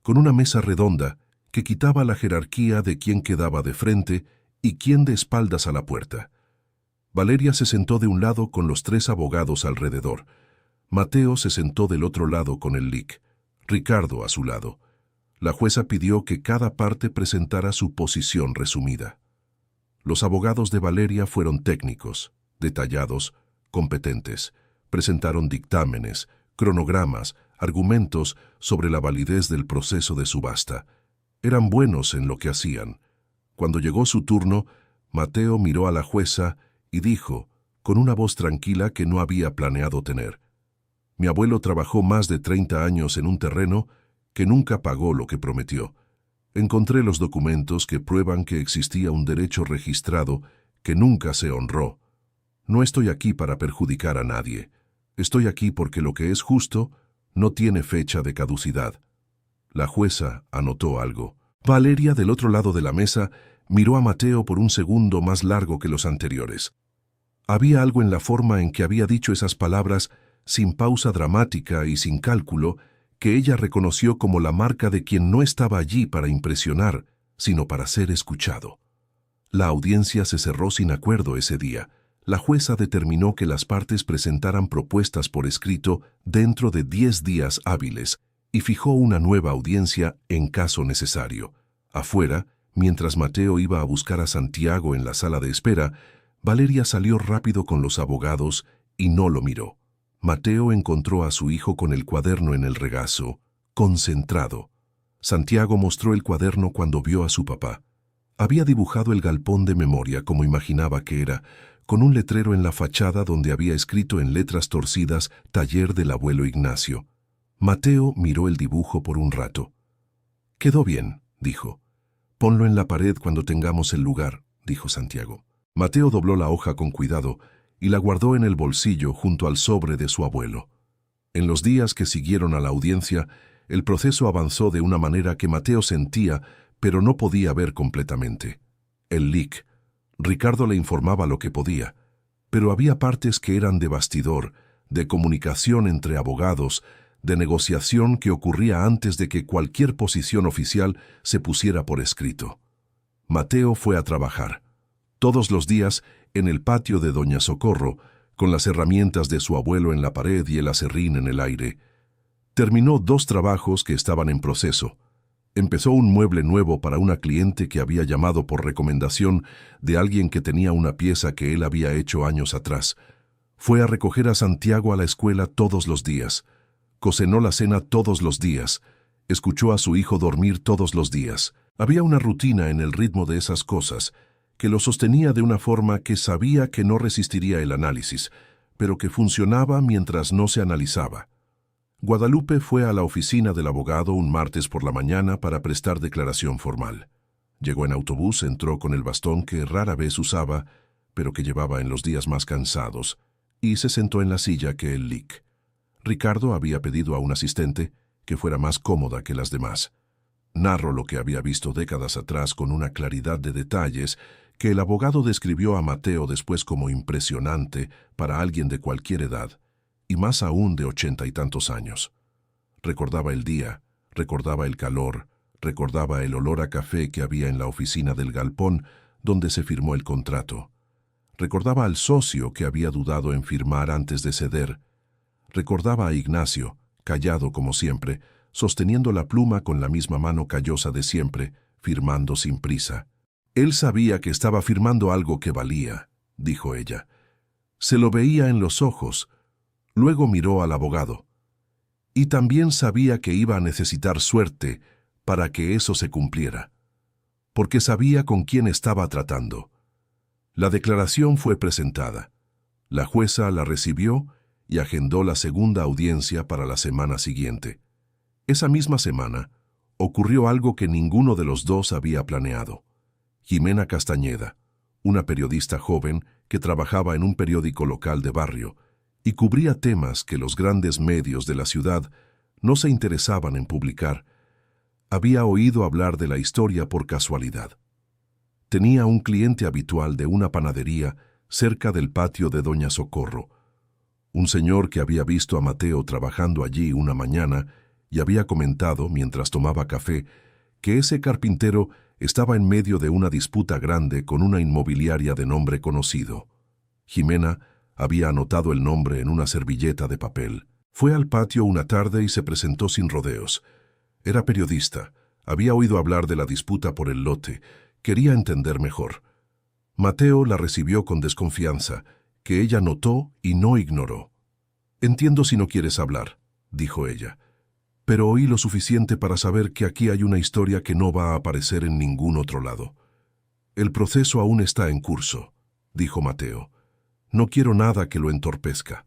con una mesa redonda que quitaba la jerarquía de quién quedaba de frente y quién de espaldas a la puerta. Valeria se sentó de un lado con los 3 abogados alrededor. Mateo se sentó del otro lado con el LIC, Ricardo a su lado. La jueza pidió que cada parte presentara su posición resumida. Los abogados de Valeria fueron técnicos, detallados, competentes. Presentaron dictámenes, cronogramas, argumentos sobre la validez del proceso de subasta. Eran buenos en lo que hacían. Cuando llegó su turno, Mateo miró a la jueza y dijo, con una voz tranquila que no había planeado tener: «Mi abuelo trabajó más de 30 años en un terreno que nunca pagó lo que prometió. Encontré los documentos que prueban que existía un derecho registrado que nunca se honró. No estoy aquí para perjudicar a nadie. Estoy aquí porque lo que es justo no tiene fecha de caducidad». La jueza anotó algo. Valeria, del otro lado de la mesa, miró a Mateo por un segundo más largo que los anteriores. Había algo en la forma en que había dicho esas palabras, sin pausa dramática y sin cálculo, que ella reconoció como la marca de quien no estaba allí para impresionar, sino para ser escuchado. La audiencia se cerró sin acuerdo ese día. La jueza determinó que las partes presentaran propuestas por escrito dentro de 10 días hábiles y fijó una nueva audiencia en caso necesario. Afuera, mientras Mateo iba a buscar a Santiago en la sala de espera, Valeria salió rápido con los abogados y no lo miró. Mateo encontró a su hijo con el cuaderno en el regazo, concentrado. Santiago mostró el cuaderno cuando vio a su papá. Había dibujado el galpón de memoria como imaginaba que era, con un letrero en la fachada donde había escrito en letras torcidas «Taller del abuelo Ignacio». Mateo miró el dibujo por un rato. «Quedó bien», dijo. «Ponlo en la pared cuando tengamos el lugar», dijo Santiago. Mateo dobló la hoja con cuidado y la guardó en el bolsillo junto al sobre de su abuelo. En los días que siguieron a la audiencia, el proceso avanzó de una manera que Mateo sentía, pero no podía ver completamente. El LIC. Ricardo le informaba lo que podía, pero había partes que eran de bastidor, de comunicación entre abogados, de negociación que ocurría antes de que cualquier posición oficial se pusiera por escrito. Mateo fue a trabajar. Todos los días, en el patio de doña Socorro, con las herramientas de su abuelo en la pared y el aserrín en el aire. Terminó 2 trabajos que estaban en proceso. Empezó un mueble nuevo para una cliente que había llamado por recomendación de alguien que tenía una pieza que él había hecho años atrás. Fue a recoger a Santiago a la escuela todos los días. Cocinó la cena todos los días. Escuchó a su hijo dormir todos los días. Había una rutina en el ritmo de esas cosas que lo sostenía de una forma que sabía que no resistiría el análisis, pero que funcionaba mientras no se analizaba. Guadalupe fue a la oficina del abogado un martes por la mañana para prestar declaración formal. Llegó en autobús, entró con el bastón que rara vez usaba, pero que llevaba en los días más cansados, y se sentó en la silla que el lic. Ricardo había pedido a un asistente que fuera más cómoda que las demás. Narró lo que había visto décadas atrás con una claridad de detalles que el abogado describió a Mateo después como impresionante para alguien de cualquier edad, y más aún de 80 y tantos años. Recordaba el día, recordaba el calor, recordaba el olor a café que había en la oficina del galpón donde se firmó el contrato. Recordaba al socio que había dudado en firmar antes de ceder. Recordaba a Ignacio, callado como siempre, sosteniendo la pluma con la misma mano callosa de siempre, firmando sin prisa. Él sabía que estaba firmando algo que valía, dijo ella. Se lo veía en los ojos. Luego miró al abogado. Y también sabía que iba a necesitar suerte para que eso se cumpliera, porque sabía con quién estaba tratando. La declaración fue presentada. La jueza la recibió y agendó la segunda audiencia para la semana siguiente. Esa misma semana ocurrió algo que ninguno de los dos había planeado. Jimena Castañeda, una periodista joven que trabajaba en un periódico local de barrio y cubría temas que los grandes medios de la ciudad no se interesaban en publicar, había oído hablar de la historia por casualidad. Tenía un cliente habitual de una panadería cerca del patio de Doña Socorro, un señor que había visto a Mateo trabajando allí una mañana y había comentado, mientras tomaba café, que ese carpintero estaba en medio de una disputa grande con una inmobiliaria de nombre conocido. Jimena había anotado el nombre en una servilleta de papel. Fue al patio una tarde y se presentó sin rodeos. Era periodista, había oído hablar de la disputa por el lote, quería entender mejor. Mateo la recibió con desconfianza, que ella notó y no ignoró. «Entiendo si no quieres hablar», dijo ella, «pero oí lo suficiente para saber que aquí hay una historia que no va a aparecer en ningún otro lado». «El proceso aún está en curso», dijo Mateo. «No quiero nada que lo entorpezca.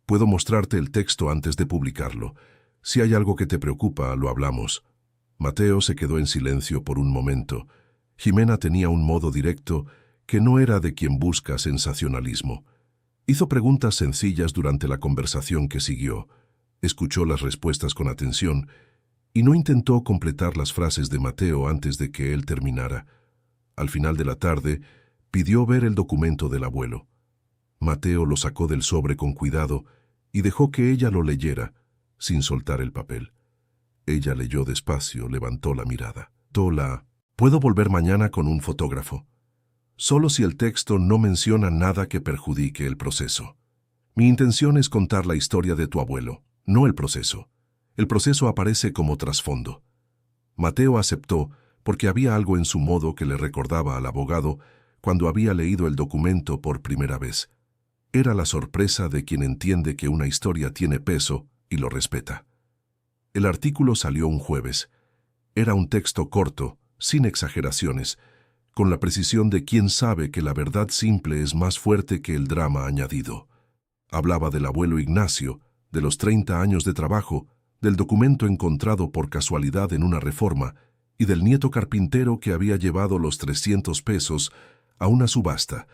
Puedo mostrarte el texto antes de publicarlo. Si hay algo que te preocupa, lo hablamos». Mateo se quedó en silencio por un momento. Jimena tenía un modo directo que no era de quien busca sensacionalismo. Hizo preguntas sencillas durante la conversación que siguió. Escuchó las respuestas con atención y no intentó completar las frases de Mateo antes de que él terminara. Al final de la tarde, pidió ver el documento del abuelo. Mateo lo sacó del sobre con cuidado y dejó que ella lo leyera, sin soltar el papel. Ella leyó despacio, levantó la mirada. «Puedo volver mañana con un fotógrafo. Solo si el texto no menciona nada que perjudique el proceso. Mi intención es contar la historia de tu abuelo, no el proceso. El proceso aparece como trasfondo». Mateo aceptó porque había algo en su modo que le recordaba al abogado cuando había leído el documento por primera vez. Era la sorpresa de quien entiende que una historia tiene peso y lo respeta. El artículo salió un jueves. Era un texto corto, sin exageraciones, con la precisión de quien sabe que la verdad simple es más fuerte que el drama añadido. Hablaba del abuelo Ignacio, de los 30 años de trabajo, del documento encontrado por casualidad en una reforma y del nieto carpintero que había llevado los 300 pesos a una subasta,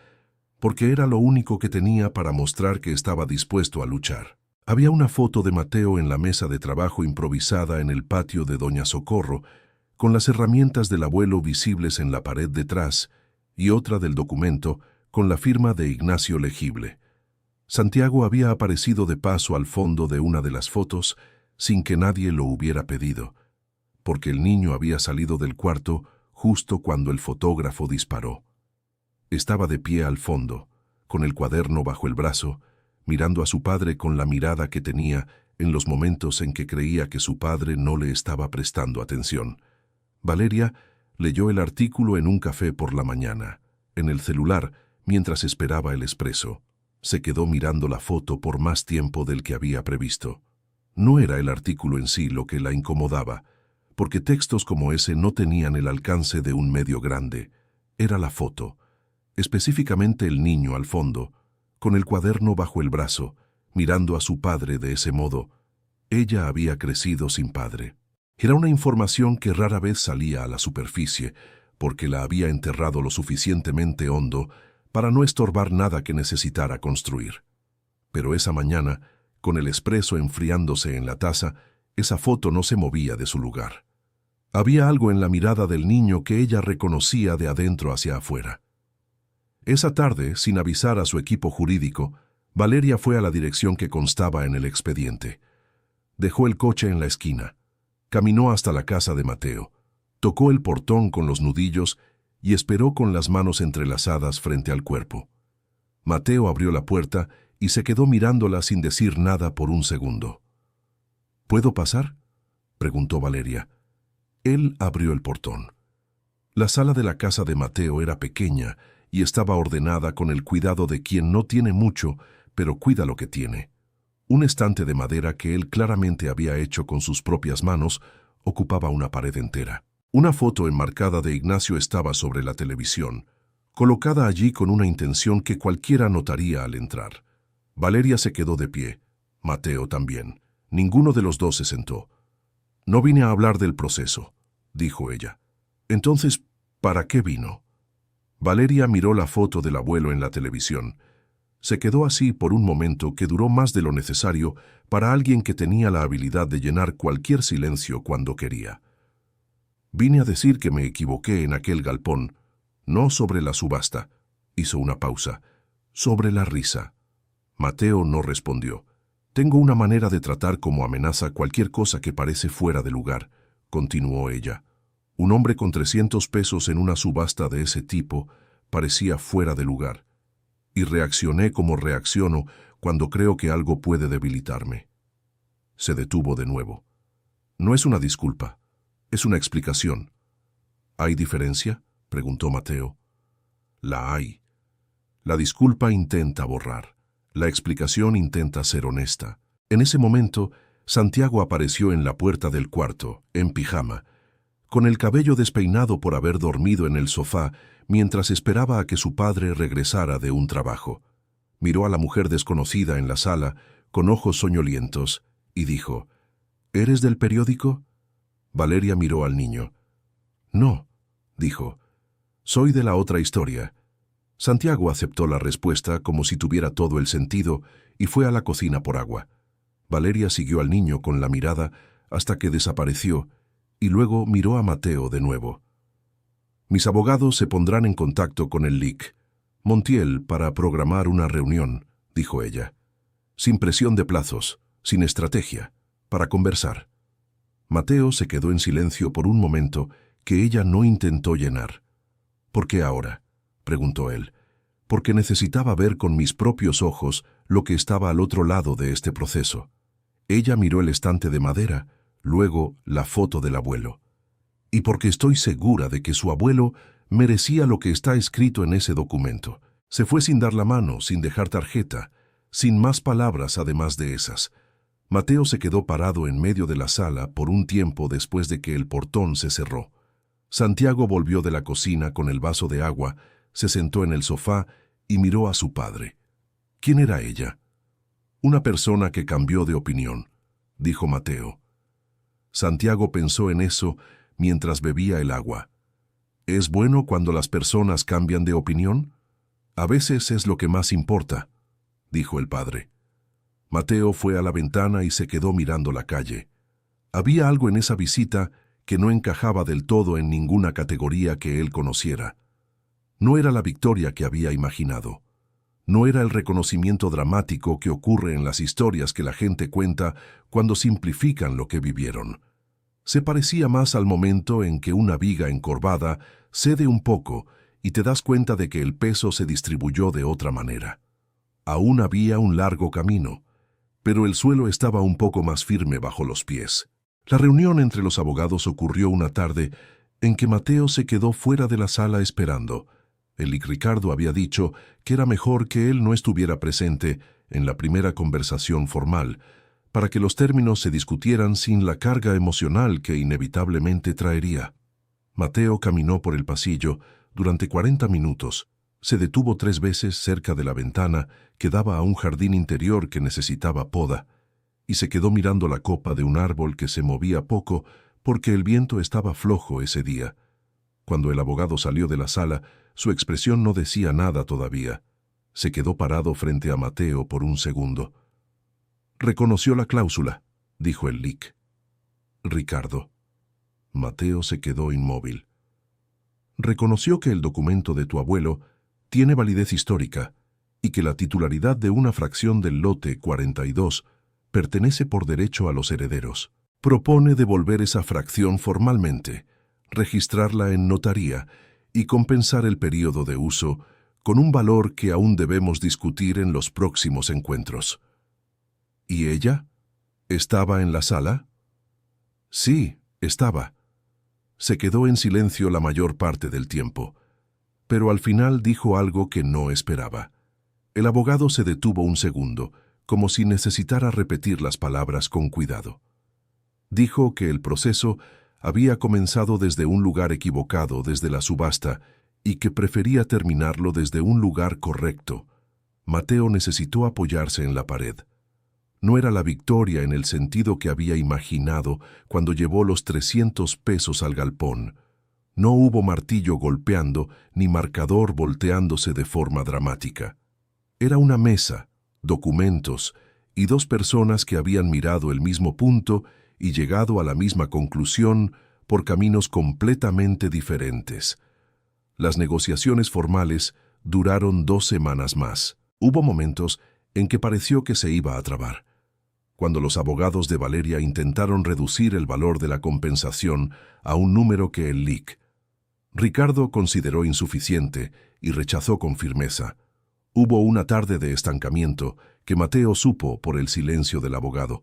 porque era lo único que tenía para mostrar que estaba dispuesto a luchar. Había una foto de Mateo en la mesa de trabajo improvisada en el patio de Doña Socorro, con las herramientas del abuelo visibles en la pared detrás, y otra del documento con la firma de Ignacio legible. Santiago había aparecido de paso al fondo de una de las fotos sin que nadie lo hubiera pedido, porque el niño había salido del cuarto justo cuando el fotógrafo disparó. Estaba de pie al fondo, con el cuaderno bajo el brazo, mirando a su padre con la mirada que tenía en los momentos en que creía que su padre no le estaba prestando atención. Valeria leyó el artículo en un café por la mañana, en el celular, mientras esperaba el expreso. Se quedó mirando la foto por más tiempo del que había previsto. No era el artículo en sí lo que la incomodaba, porque textos como ese no tenían el alcance de un medio grande. Era la foto, específicamente el niño al fondo, con el cuaderno bajo el brazo, mirando a su padre de ese modo. Ella había crecido sin padre. Era una información que rara vez salía a la superficie, porque la había enterrado lo suficientemente hondo para no estorbar nada que necesitara construir. Pero esa mañana, con el espresso enfriándose en la taza, esa foto no se movía de su lugar. Había algo en la mirada del niño que ella reconocía de adentro hacia afuera. Esa tarde, sin avisar a su equipo jurídico, Valeria fue a la dirección que constaba en el expediente. Dejó el coche en la esquina, caminó hasta la casa de Mateo, tocó el portón con los nudillos y esperó con las manos entrelazadas frente al cuerpo. Mateo abrió la puerta y se quedó mirándola sin decir nada por un segundo. ¿Puedo pasar?, preguntó Valeria. Él abrió el portón. La sala de la casa de Mateo era pequeña y estaba ordenada con el cuidado de quien no tiene mucho, pero cuida lo que tiene. Un estante de madera que él claramente había hecho con sus propias manos ocupaba una pared entera. Una foto enmarcada de Ignacio estaba sobre la televisión, colocada allí con una intención que cualquiera notaría al entrar. Valeria se quedó de pie, Mateo también. Ninguno de los dos se sentó. «No vine a hablar del proceso», dijo ella. «Entonces, ¿para qué vino?» Valeria miró la foto del abuelo en la televisión. Se quedó así por un momento que duró más de lo necesario para alguien que tenía la habilidad de llenar cualquier silencio cuando quería. «Vine a decir que me equivoqué en aquel galpón, no sobre la subasta», hizo una pausa, «sobre la risa». Mateo no respondió. «Tengo una manera de tratar como amenaza cualquier cosa que parece fuera de lugar», continuó ella. «Un hombre con 300 pesos en una subasta de ese tipo parecía fuera de lugar. Y reaccioné como reacciono cuando creo que algo puede debilitarme». Se detuvo de nuevo. «No es una disculpa, es una explicación». «¿Hay diferencia?», preguntó Mateo. «La hay. La disculpa intenta borrar. La explicación intenta ser honesta». En ese momento, Santiago apareció en la puerta del cuarto, en pijama, con el cabello despeinado por haber dormido en el sofá mientras esperaba a que su padre regresara de un trabajo. Miró a la mujer desconocida en la sala, con ojos soñolientos, y dijo, «¿Eres del periódico?». Valeria miró al niño. «No», dijo, «soy de la otra historia». Santiago aceptó la respuesta como si tuviera todo el sentido y fue a la cocina por agua. Valeria siguió al niño con la mirada hasta que desapareció y luego miró a Mateo de nuevo. «Mis abogados se pondrán en contacto con el LIC Montiel para programar una reunión», dijo ella. «Sin presión de plazos, sin estrategia, para conversar». Mateo se quedó en silencio por un momento que ella no intentó llenar. «¿Por qué ahora?», preguntó él. «Porque necesitaba ver con mis propios ojos lo que estaba al otro lado de este proceso». Ella miró el estante de madera, luego la foto del abuelo. «Y porque estoy segura de que su abuelo merecía lo que está escrito en ese documento». Se fue sin dar la mano, sin dejar tarjeta, sin más palabras además de esas. Mateo se quedó parado en medio de la sala por un tiempo después de que el portón se cerró. Santiago volvió de la cocina con el vaso de agua, se sentó en el sofá y miró a su padre. ¿Quién era ella? «Una persona que cambió de opinión», dijo Mateo. Santiago pensó en eso mientras bebía el agua. ¿Es bueno cuando las personas cambian de opinión? A veces es lo que más importa, dijo el padre. Mateo fue a la ventana y se quedó mirando la calle. Había algo en esa visita que no encajaba del todo en ninguna categoría que él conociera. No era la victoria que había imaginado. No era el reconocimiento dramático que ocurre en las historias que la gente cuenta cuando simplifican lo que vivieron. Se parecía más al momento en que una viga encorvada cede un poco y te das cuenta de que el peso se distribuyó de otra manera. Aún había un largo camino, pero el suelo estaba un poco más firme bajo los pies. La reunión entre los abogados ocurrió una tarde en que Mateo se quedó fuera de la sala esperando. El Lic Ricardo había dicho que era mejor que él no estuviera presente en la primera conversación formal, para que los términos se discutieran sin la carga emocional que inevitablemente traería. Mateo caminó por el pasillo durante 40 minutos. Se detuvo 3 veces cerca de la ventana que daba a un jardín interior que necesitaba poda, y se quedó mirando la copa de un árbol que se movía poco porque el viento estaba flojo ese día. Cuando el abogado salió de la sala, su expresión no decía nada todavía. Se quedó parado frente a Mateo por un segundo. «Reconoció la cláusula», dijo el Lic. «Ricardo». Mateo se quedó inmóvil. «Reconoció que el documento de tu abuelo tiene validez histórica y que la titularidad de una fracción del lote 42 pertenece por derecho a los herederos. Propone devolver esa fracción formalmente, registrarla en notaría y compensar el período de uso con un valor que aún debemos discutir en los próximos encuentros». «¿Y ella? ¿Estaba en la sala?» «Sí, estaba». Se quedó en silencio la mayor parte del tiempo, pero al final dijo algo que no esperaba. El abogado se detuvo un segundo, como si necesitara repetir las palabras con cuidado. Dijo que el proceso había comenzado desde un lugar equivocado desde la subasta y que prefería terminarlo desde un lugar correcto. Mateo necesitó apoyarse en la pared. No era la victoria en el sentido que había imaginado cuando llevó los 300 pesos al galpón. No hubo martillo golpeando ni marcador volteándose de forma dramática. Era una mesa, documentos y 2 personas que habían mirado el mismo punto y llegado a la misma conclusión por caminos completamente diferentes. Las negociaciones formales duraron 2 semanas más. Hubo momentos en que pareció que se iba a trabar. Cuando los abogados de Valeria intentaron reducir el valor de la compensación a un número que el Lic Ricardo consideró insuficiente y rechazó con firmeza. Hubo una tarde de estancamiento que Mateo supo por el silencio del abogado,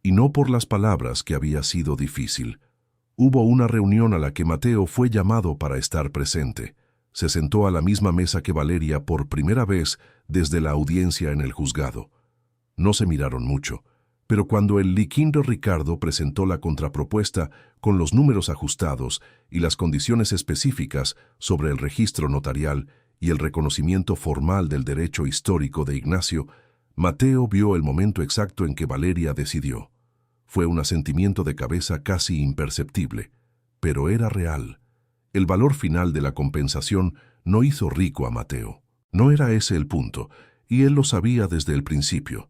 y no por las palabras que había sido difícil. Hubo una reunión a la que Mateo fue llamado para estar presente. Se sentó a la misma mesa que Valeria por primera vez desde la audiencia en el juzgado. No se miraron mucho, pero cuando el Liquindo Ricardo presentó la contrapropuesta con los números ajustados y las condiciones específicas sobre el registro notarial y el reconocimiento formal del derecho histórico de Ignacio, Mateo vio el momento exacto en que Valeria decidió. Fue un asentimiento de cabeza casi imperceptible, pero era real. El valor final de la compensación no hizo rico a Mateo. No era ese el punto, y él lo sabía desde el principio.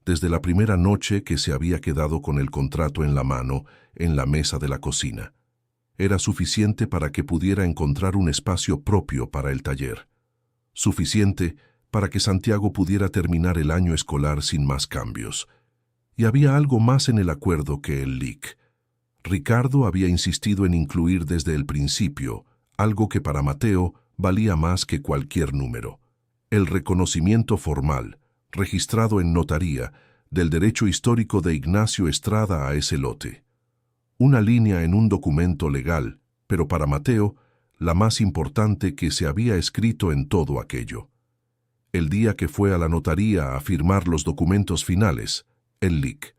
Desde la primera noche que se había quedado con el contrato en la mano, en la mesa de la cocina. Era suficiente para que pudiera encontrar un espacio propio para el taller. Suficiente para que Santiago pudiera terminar el año escolar sin más cambios. Y había algo más en el acuerdo que el Lic. Ricardo había insistido en incluir desde el principio algo que para Mateo valía más que cualquier número: el reconocimiento formal, registrado en notaría, del derecho histórico de Ignacio Estrada a ese lote. Una línea en un documento legal, pero para Mateo, la más importante que se había escrito en todo aquello. El día que fue a la notaría a firmar los documentos finales, el Lic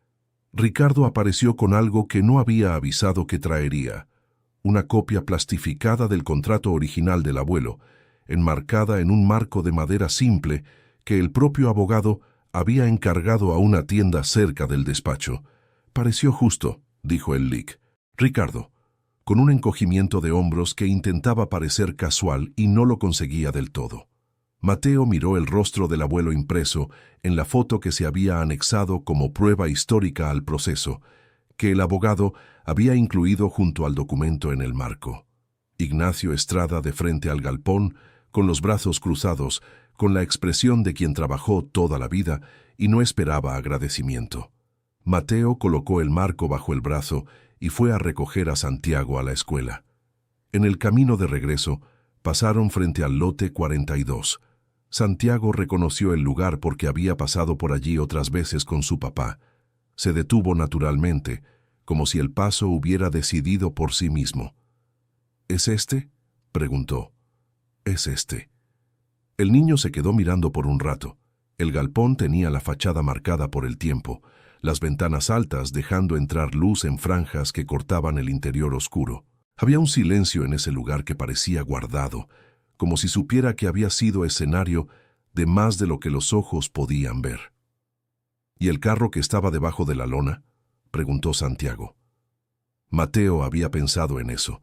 Ricardo apareció con algo que no había avisado que traería: una copia plastificada del contrato original del abuelo, enmarcada en un marco de madera simple que el propio abogado había encargado a una tienda cerca del despacho. «Pareció justo», dijo el Lic Ricardo, con un encogimiento de hombros que intentaba parecer casual y no lo conseguía del todo. Mateo miró el rostro del abuelo impreso en la foto que se había anexado como prueba histórica al proceso, que el abogado había incluido junto al documento en el marco. Ignacio Estrada de frente al galpón, con los brazos cruzados, con la expresión de quien trabajó toda la vida y no esperaba agradecimiento. Mateo colocó el marco bajo el brazo y fue a recoger a Santiago a la escuela. En el camino de regreso, pasaron frente al lote 42. Santiago reconoció el lugar porque había pasado por allí otras veces con su papá. Se detuvo naturalmente, como si el paso hubiera decidido por sí mismo. «¿Es este?», preguntó. «Es este». El niño se quedó mirando por un rato. El galpón tenía la fachada marcada por el tiempo, las ventanas altas dejando entrar luz en franjas que cortaban el interior oscuro. Había un silencio en ese lugar que parecía guardado, como si supiera que había sido escenario de más de lo que los ojos podían ver. ¿Y el carro que estaba debajo de la lona?, preguntó Santiago. Mateo había pensado en eso.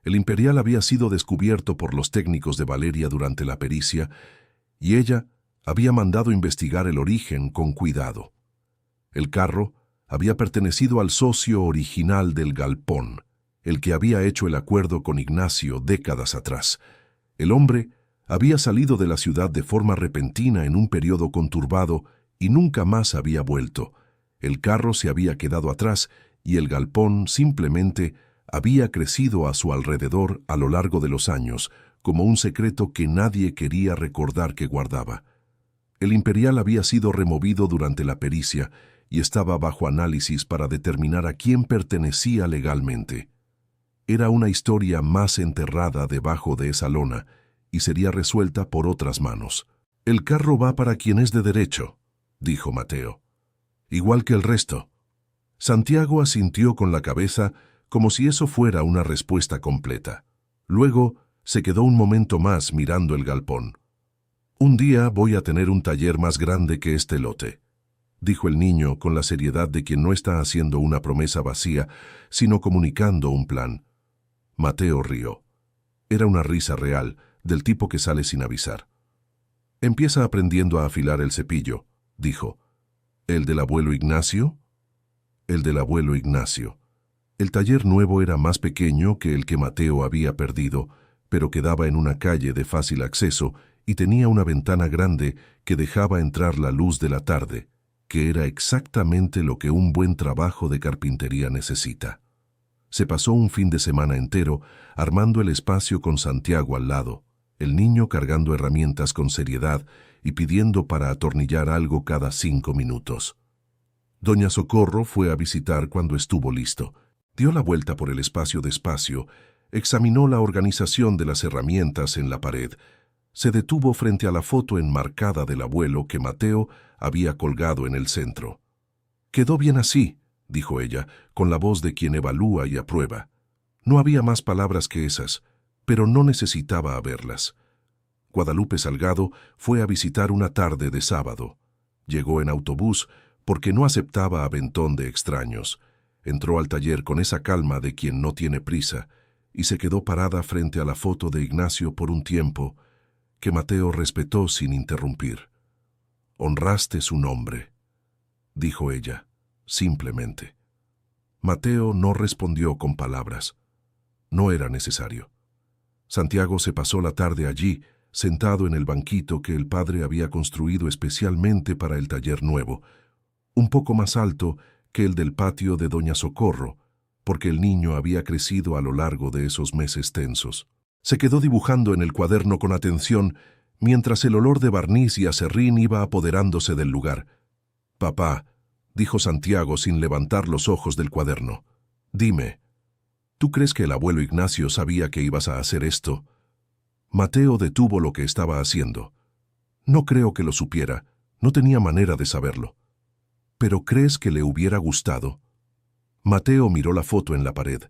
El Imperial había sido descubierto por los técnicos de Valeria durante la pericia, y ella había mandado investigar el origen con cuidado. El carro había pertenecido al socio original del galpón, el que había hecho el acuerdo con Ignacio décadas atrás. El hombre había salido de la ciudad de forma repentina en un periodo conturbado y nunca más había vuelto. El carro se había quedado atrás y el galpón simplemente había crecido a su alrededor a lo largo de los años, como un secreto que nadie quería recordar que guardaba. El Imperial había sido removido durante la pericia y estaba bajo análisis para determinar a quién pertenecía legalmente. Era una historia más enterrada debajo de esa lona y sería resuelta por otras manos. «El carro va para quien es de derecho», dijo Mateo. «Igual que el resto». Santiago asintió con la cabeza como si eso fuera una respuesta completa. Luego se quedó un momento más mirando el galpón. «Un día voy a tener un taller más grande que este lote», dijo el niño con la seriedad de quien no está haciendo una promesa vacía, sino comunicando un plan. Mateo rió. Era una risa real, del tipo que sale sin avisar. «Empieza aprendiendo a afilar el cepillo», dijo. «¿El del abuelo Ignacio?» «El del abuelo Ignacio». El taller nuevo era más pequeño que el que Mateo había perdido, pero quedaba en una calle de fácil acceso y tenía una ventana grande que dejaba entrar la luz de la tarde, que era exactamente lo que un buen trabajo de carpintería necesita. Se pasó un fin de semana entero armando el espacio con Santiago al lado, el niño cargando herramientas con seriedad y pidiendo para atornillar algo cada 5 minutos. Doña Socorro fue a visitar cuando estuvo listo. Dio la vuelta por el espacio despacio, examinó la organización de las herramientas en la pared, se detuvo frente a la foto enmarcada del abuelo que Mateo había colgado en el centro. «Quedó bien así», dijo ella, con la voz de quien evalúa y aprueba. No había más palabras que esas, pero no necesitaba haberlas. Guadalupe Salgado fue a visitar una tarde de sábado. Llegó en autobús porque no aceptaba aventón de extraños. Entró al taller con esa calma de quien no tiene prisa y se quedó parada frente a la foto de Ignacio por un tiempo que Mateo respetó sin interrumpir. «Honraste su nombre», dijo ella, simplemente. Mateo no respondió con palabras. No era necesario. Santiago se pasó la tarde allí, sentado en el banquito que el padre había construido especialmente para el taller nuevo, un poco más alto que el del patio de Doña Socorro, porque el niño había crecido a lo largo de esos meses tensos. Se quedó dibujando en el cuaderno con atención, mientras el olor de barniz y aserrín iba apoderándose del lugar. «Papá», dijo Santiago sin levantar los ojos del cuaderno, «dime, ¿tú crees que el abuelo Ignacio sabía que ibas a hacer esto?» Mateo detuvo lo que estaba haciendo. «No creo que lo supiera, no tenía manera de saberlo». «¿Pero crees que le hubiera gustado?» Mateo miró la foto en la pared.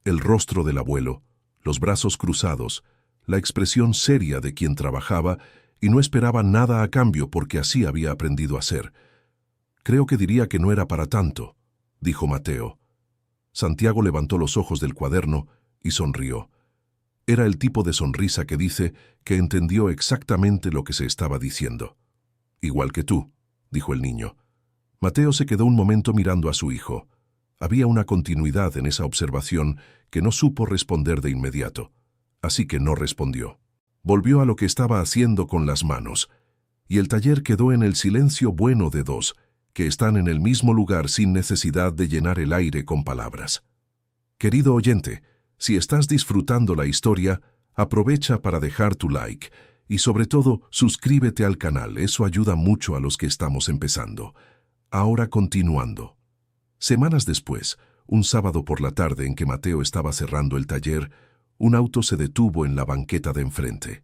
El rostro del abuelo, los brazos cruzados, la expresión seria de quien trabajaba y no esperaba nada a cambio porque así había aprendido a ser. «Creo que diría que no era para tanto», dijo Mateo. Santiago levantó los ojos del cuaderno y sonrió. Era el tipo de sonrisa que dice que entendió exactamente lo que se estaba diciendo. «Igual que tú», dijo el niño. Mateo se quedó un momento mirando a su hijo. Había una continuidad en esa observación que no supo responder de inmediato, así que no respondió. Volvió a lo que estaba haciendo con las manos, y el taller quedó en el silencio bueno de dos, que están en el mismo lugar sin necesidad de llenar el aire con palabras. Querido oyente, si estás disfrutando la historia, aprovecha para dejar tu like y sobre todo suscríbete al canal, eso ayuda mucho a los que estamos empezando. Ahora continuando. Semanas después, un sábado por la tarde en que Mateo estaba cerrando el taller, un auto se detuvo en la banqueta de enfrente.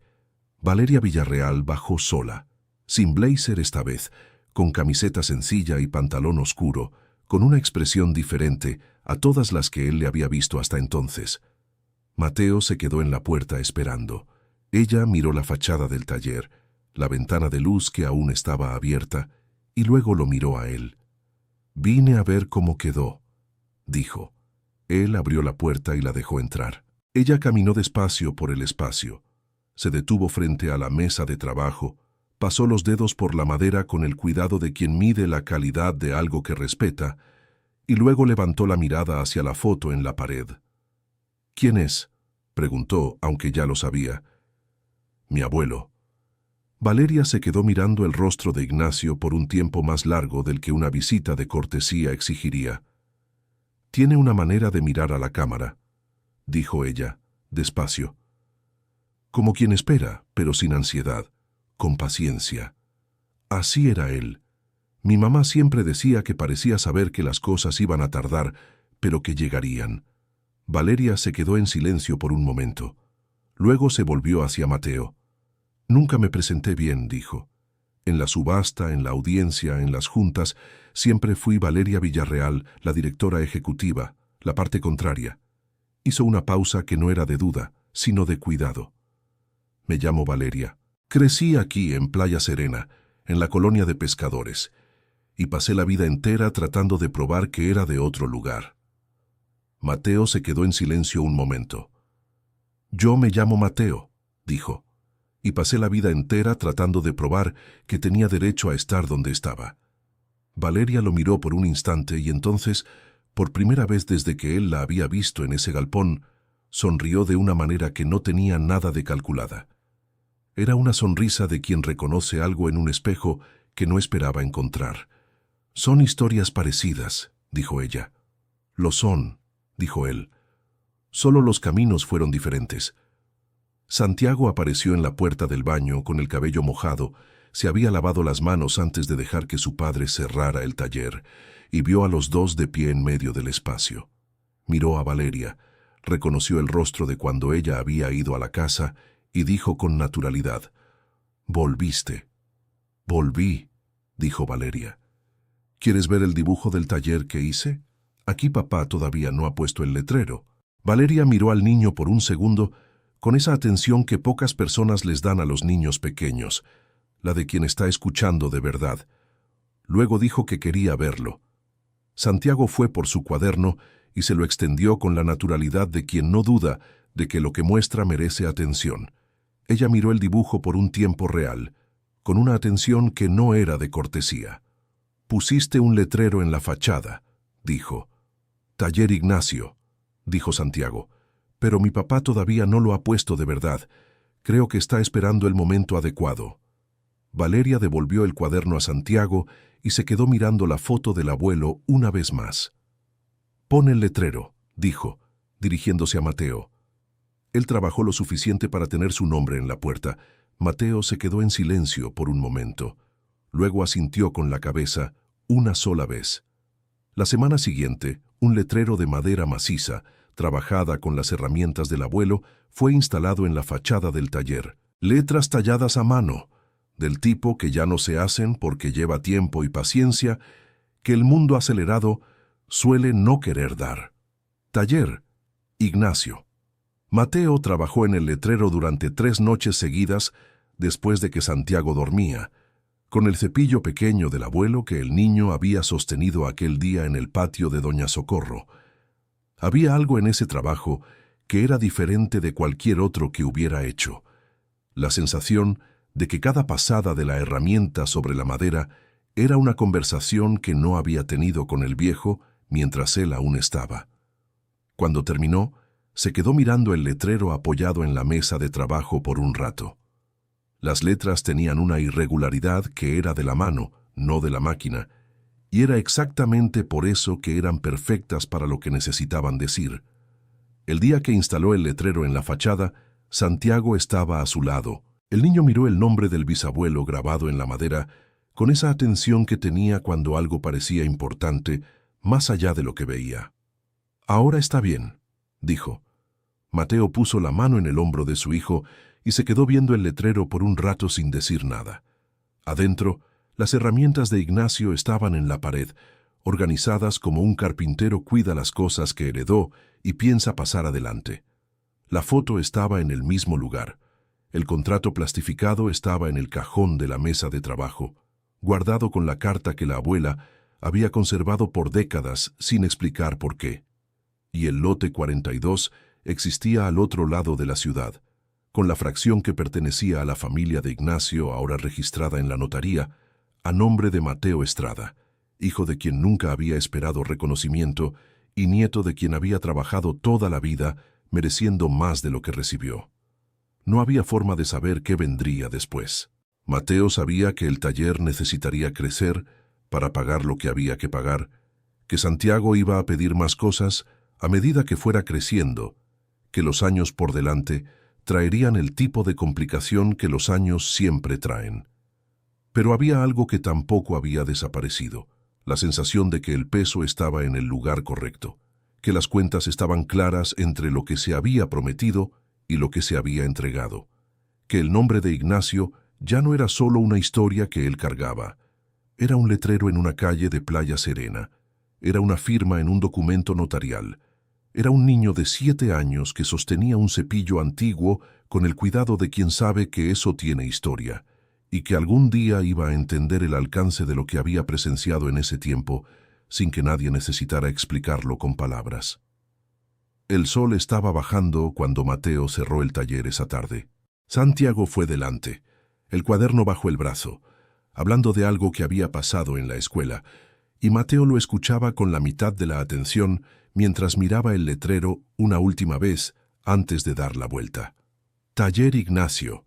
Valeria Villarreal bajó sola, sin blazer esta vez, con camiseta sencilla y pantalón oscuro, con una expresión diferente a todas las que él le había visto hasta entonces. Mateo se quedó en la puerta esperando. Ella miró la fachada del taller, la ventana de luz que aún estaba abierta, y luego lo miró a él. «Vine a ver cómo quedó», dijo. Él abrió la puerta y la dejó entrar. Ella caminó despacio por el espacio. Se detuvo frente a la mesa de trabajo, pasó los dedos por la madera con el cuidado de quien mide la calidad de algo que respeta, y luego levantó la mirada hacia la foto en la pared. «¿Quién es?», preguntó, aunque ya lo sabía. «Mi abuelo». Valeria se quedó mirando el rostro de Ignacio por un tiempo más largo del que una visita de cortesía exigiría. «Tiene una manera de mirar a la cámara», dijo ella, despacio. Como quien espera, pero sin ansiedad, con paciencia. Así era él. Mi mamá siempre decía que parecía saber que las cosas iban a tardar, pero que llegarían. Valeria se quedó en silencio por un momento. Luego se volvió hacia Mateo. «Nunca me presenté bien», dijo. «En la subasta, en la audiencia, en las juntas, siempre fui Valeria Villarreal, la directora ejecutiva, la parte contraria». Hizo una pausa que no era de duda, sino de cuidado. «Me llamo Valeria. Crecí aquí, en Playa Serena, en la colonia de pescadores, y pasé la vida entera tratando de probar que era de otro lugar». Mateo se quedó en silencio un momento. «Yo me llamo Mateo», dijo, «y pasé la vida entera tratando de probar que tenía derecho a estar donde estaba». Valeria lo miró por un instante y entonces, por primera vez desde que él la había visto en ese galpón, sonrió de una manera que no tenía nada de calculada. Era una sonrisa de quien reconoce algo en un espejo que no esperaba encontrar. «Son historias parecidas», dijo ella. «Lo son», dijo él. «Solo los caminos fueron diferentes». Santiago apareció en la puerta del baño con el cabello mojado. Se había lavado las manos antes de dejar que su padre cerrara el taller y vio a los dos de pie en medio del espacio. Miró a Valeria, reconoció el rostro de cuando ella había ido a la casa y dijo con naturalidad: «Volviste». «Volví», dijo Valeria. «¿Quieres ver el dibujo del taller que hice? Aquí papá todavía no ha puesto el letrero». Valeria miró al niño por un segundo con esa atención que pocas personas les dan a los niños pequeños, la de quien está escuchando de verdad. Luego dijo que quería verlo. Santiago fue por su cuaderno y se lo extendió con la naturalidad de quien no duda de que lo que muestra merece atención. Ella miró el dibujo por un tiempo real, con una atención que no era de cortesía. «Pusiste un letrero en la fachada», dijo. «Taller Ignacio», dijo Santiago. «Pero mi papá todavía no lo ha puesto de verdad. Creo que está esperando el momento adecuado». Valeria devolvió el cuaderno a Santiago y se quedó mirando la foto del abuelo una vez más. «Pon el letrero», dijo, dirigiéndose a Mateo. Él trabajó lo suficiente para tener su nombre en la puerta. Mateo se quedó en silencio por un momento. Luego asintió con la cabeza una sola vez. La semana siguiente, un letrero de madera maciza, trabajada con las herramientas del abuelo, fue instalado en la fachada del taller. «Letras talladas a mano», del tipo que ya no se hacen porque lleva tiempo y paciencia, que el mundo acelerado suele no querer dar. Taller Ignacio. Mateo trabajó en el letrero durante 3 noches seguidas después de que Santiago dormía, con el cepillo pequeño del abuelo que el niño había sostenido aquel día en el patio de Doña Socorro. Había algo en ese trabajo que era diferente de cualquier otro que hubiera hecho. La sensación de que cada pasada de la herramienta sobre la madera era una conversación que no había tenido con el viejo mientras él aún estaba. Cuando terminó, se quedó mirando el letrero apoyado en la mesa de trabajo por un rato. Las letras tenían una irregularidad que era de la mano, no de la máquina, y era exactamente por eso que eran perfectas para lo que necesitaban decir. El día que instaló el letrero en la fachada, Santiago estaba a su lado. El niño miró el nombre del bisabuelo grabado en la madera con esa atención que tenía cuando algo parecía importante, más allá de lo que veía. «Ahora está bien», dijo. Mateo puso la mano en el hombro de su hijo y se quedó viendo el letrero por un rato sin decir nada. Adentro, las herramientas de Ignacio estaban en la pared, organizadas como un carpintero cuida las cosas que heredó y piensa pasar adelante. La foto estaba en el mismo lugar. El contrato plastificado estaba en el cajón de la mesa de trabajo, guardado con la carta que la abuela había conservado por décadas sin explicar por qué. Y el lote 42 existía al otro lado de la ciudad, con la fracción que pertenecía a la familia de Ignacio, ahora registrada en la notaría, a nombre de Mateo Estrada, hijo de quien nunca había esperado reconocimiento y nieto de quien había trabajado toda la vida, mereciendo más de lo que recibió. No había forma de saber qué vendría después. Mateo sabía que el taller necesitaría crecer para pagar lo que había que pagar, que Santiago iba a pedir más cosas a medida que fuera creciendo, que los años por delante traerían el tipo de complicación que los años siempre traen. Pero había algo que tampoco había desaparecido, la sensación de que el peso estaba en el lugar correcto, que las cuentas estaban claras entre lo que se había prometido y lo que se había entregado, que el nombre de Ignacio ya no era solo una historia que él cargaba, era un letrero en una calle de Playa Serena, era una firma en un documento notarial, era un niño de 7 años que sostenía un cepillo antiguo con el cuidado de quien sabe que eso tiene historia, y que algún día iba a entender el alcance de lo que había presenciado en ese tiempo, sin que nadie necesitara explicarlo con palabras. El sol estaba bajando cuando Mateo cerró el taller esa tarde. Santiago fue delante, el cuaderno bajo el brazo, hablando de algo que había pasado en la escuela, y Mateo lo escuchaba con la mitad de la atención mientras miraba el letrero una última vez antes de dar la vuelta. Taller Ignacio.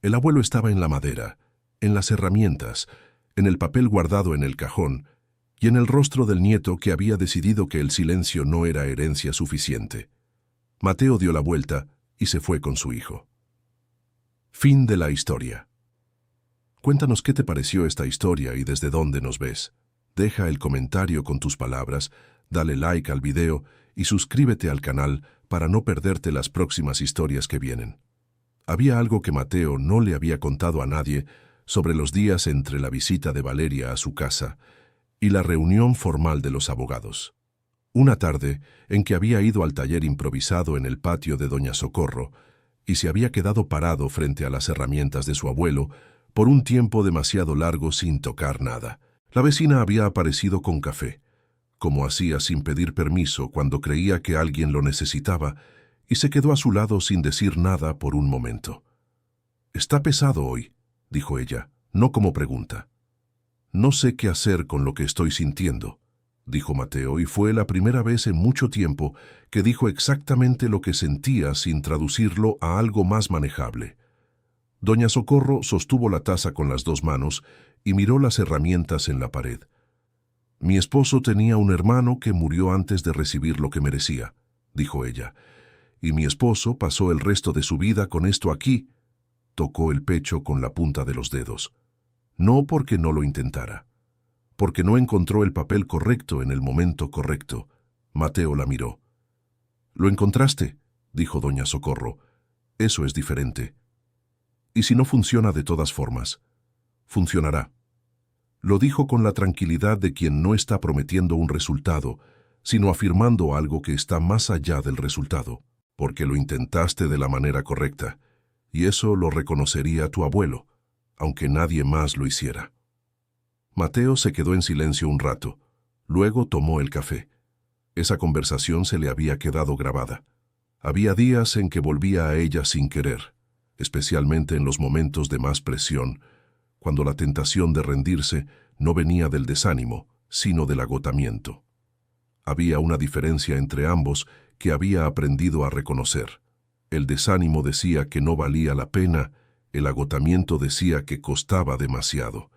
El abuelo estaba en la madera, en las herramientas, en el papel guardado en el cajón, y en el rostro del nieto que había decidido que el silencio no era herencia suficiente. Mateo dio la vuelta y se fue con su hijo. Fin de la historia. Cuéntanos qué te pareció esta historia y desde dónde nos ves. Deja el comentario con tus palabras, dale like al video y suscríbete al canal para no perderte las próximas historias que vienen. Había algo que Mateo no le había contado a nadie sobre los días entre la visita de Valeria a su casa y la reunión formal de los abogados. Una tarde en que había ido al taller improvisado en el patio de Doña Socorro y se había quedado parado frente a las herramientas de su abuelo por un tiempo demasiado largo sin tocar nada. La vecina había aparecido con café, como hacía sin pedir permiso cuando creía que alguien lo necesitaba, y se quedó a su lado sin decir nada por un momento. «Está pesado hoy», dijo ella, no como pregunta. «No sé qué hacer con lo que estoy sintiendo», dijo Mateo, y fue la primera vez en mucho tiempo que dijo exactamente lo que sentía sin traducirlo a algo más manejable. Doña Socorro sostuvo la taza con las 2 manos y miró las herramientas en la pared. «Mi esposo tenía un hermano que murió antes de recibir lo que merecía», dijo ella, «y mi esposo pasó el resto de su vida con esto aquí». Tocó el pecho con la punta de los dedos. No porque no lo intentara, porque no encontró el papel correcto en el momento correcto. Mateo la miró. «¿Lo encontraste?», dijo Doña Socorro. «Eso es diferente. Y si no funciona de todas formas, funcionará». Lo dijo con la tranquilidad de quien no está prometiendo un resultado, sino afirmando algo que está más allá del resultado, porque lo intentaste de la manera correcta, y eso lo reconocería tu abuelo, aunque nadie más lo hiciera. Mateo se quedó en silencio un rato, luego tomó el café. Esa conversación se le había quedado grabada. Había días en que volvía a ella sin querer, especialmente en los momentos de más presión, cuando la tentación de rendirse no venía del desánimo, sino del agotamiento. Había una diferencia entre ambos que había aprendido a reconocer. El desánimo decía que no valía la pena, el agotamiento decía que costaba demasiado.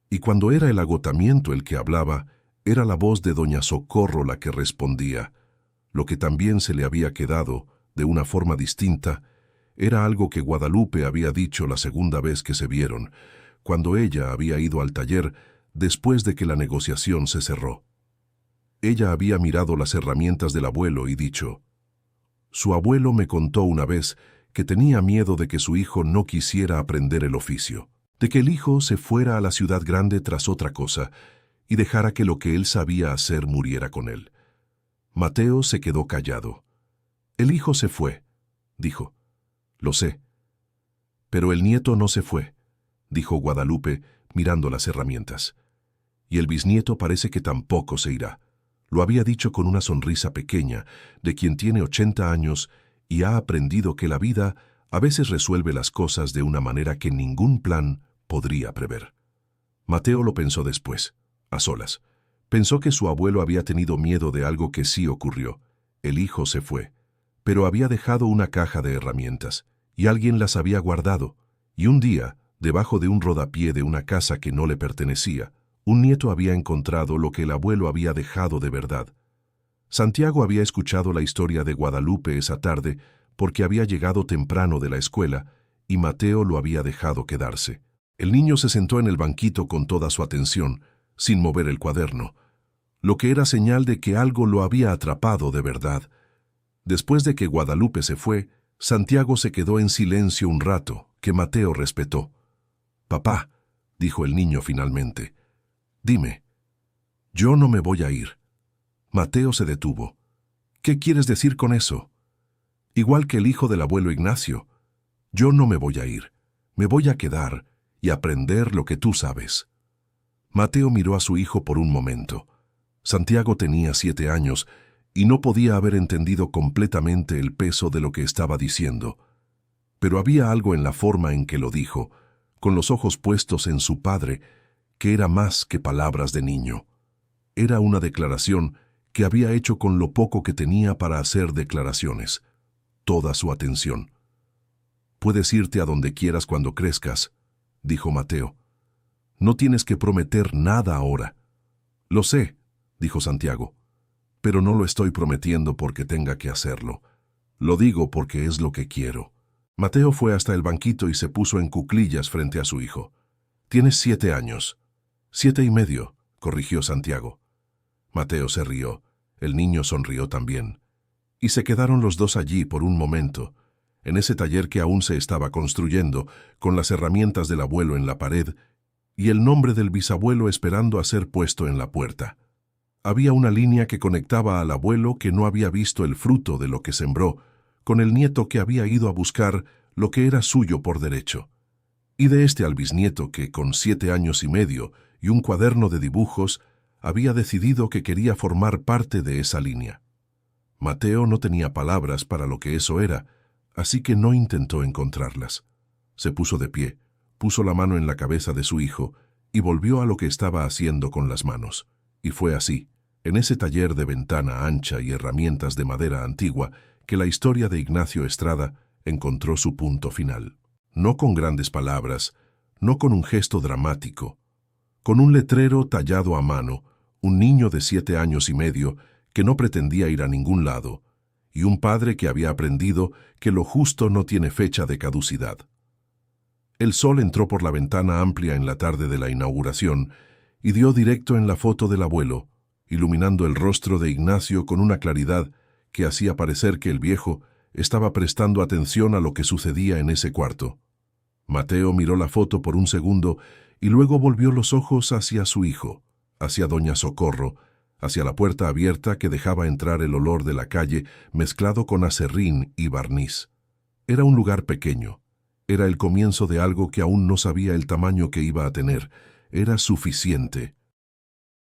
Y cuando era el agotamiento el que hablaba, era la voz de Doña Socorro la que respondía. Lo que también se le había quedado, de una forma distinta, era algo que Guadalupe había dicho la segunda vez que se vieron, cuando ella había ido al taller después de que la negociación se cerró. Ella había mirado las herramientas del abuelo y dicho: «Su abuelo me contó una vez que tenía miedo de que su hijo no quisiera aprender el oficio, de que el hijo se fuera a la ciudad grande tras otra cosa y dejara que lo que él sabía hacer muriera con él. Mateo se quedó callado. «El hijo se fue», dijo. «Lo sé». «Pero el nieto no se fue», dijo Guadalupe, mirando las herramientas. «Y el bisnieto parece que tampoco se irá». Lo había dicho con una sonrisa pequeña de quien tiene 80 años y ha aprendido que la vida a veces resuelve las cosas de una manera que ningún plan podría prever. Mateo lo pensó después, a solas. Pensó que su abuelo había tenido miedo de algo que sí ocurrió. El hijo se fue, pero había dejado una caja de herramientas, y alguien las había guardado, y un día, debajo de un rodapié de una casa que no le pertenecía, un nieto había encontrado lo que el abuelo había dejado de verdad. Santiago había escuchado la historia de Guadalupe esa tarde porque había llegado temprano de la escuela y Mateo lo había dejado quedarse. El niño se sentó en el banquito con toda su atención, sin mover el cuaderno, lo que era señal de que algo lo había atrapado de verdad. Después de que Guadalupe se fue, Santiago se quedó en silencio un rato, que Mateo respetó. «Papá», dijo el niño finalmente, «dime». «Yo no me voy a ir». Mateo se detuvo. «¿Qué quieres decir con eso?» «Igual que el hijo del abuelo Ignacio. Yo no me voy a ir. Me voy a quedar y aprender lo que tú sabes». Mateo miró a su hijo por un momento. Santiago tenía 7 años y no podía haber entendido completamente el peso de lo que estaba diciendo. Pero había algo en la forma en que lo dijo, con los ojos puestos en su padre, que era más que palabras de niño. Era una declaración que había hecho con lo poco que tenía para hacer declaraciones. Toda su atención. «Puedes irte a donde quieras cuando crezcas», dijo Mateo. «No tienes que prometer nada ahora». «Lo sé», dijo Santiago, «pero no lo estoy prometiendo porque tenga que hacerlo. Lo digo porque es lo que quiero». Mateo fue hasta el banquito y se puso en cuclillas frente a su hijo. «Tienes 7 años». 7 y medio, corrigió Santiago. Mateo se rió. El niño sonrió también. Y se quedaron los dos allí por un momento, en ese taller que aún se estaba construyendo, con las herramientas del abuelo en la pared y el nombre del bisabuelo esperando a ser puesto en la puerta. Había una línea que conectaba al abuelo que no había visto el fruto de lo que sembró, con el nieto que había ido a buscar lo que era suyo por derecho. Y de este al bisnieto que, con 7 años y medio y un cuaderno de dibujos, había decidido que quería formar parte de esa línea. Mateo no tenía palabras para lo que eso era, así que no intentó encontrarlas. Se puso de pie, puso la mano en la cabeza de su hijo y volvió a lo que estaba haciendo con las manos. Y fue así, en ese taller de ventana ancha y herramientas de madera antigua, que la historia de Ignacio Estrada encontró su punto final. No con grandes palabras, no con un gesto dramático, con un letrero tallado a mano, un niño de 7 años y medio que no pretendía ir a ningún lado, y un padre que había aprendido que lo justo no tiene fecha de caducidad. El sol entró por la ventana amplia en la tarde de la inauguración y dio directo en la foto del abuelo, iluminando el rostro de Ignacio con una claridad que hacía parecer que el viejo estaba prestando atención a lo que sucedía en ese cuarto. Mateo miró la foto por un segundo y luego volvió los ojos hacia su hijo, hacia doña Socorro, hacia la puerta abierta que dejaba entrar el olor de la calle mezclado con aserrín y barniz. Era un lugar pequeño. Era el comienzo de algo que aún no sabía el tamaño que iba a tener. Era suficiente.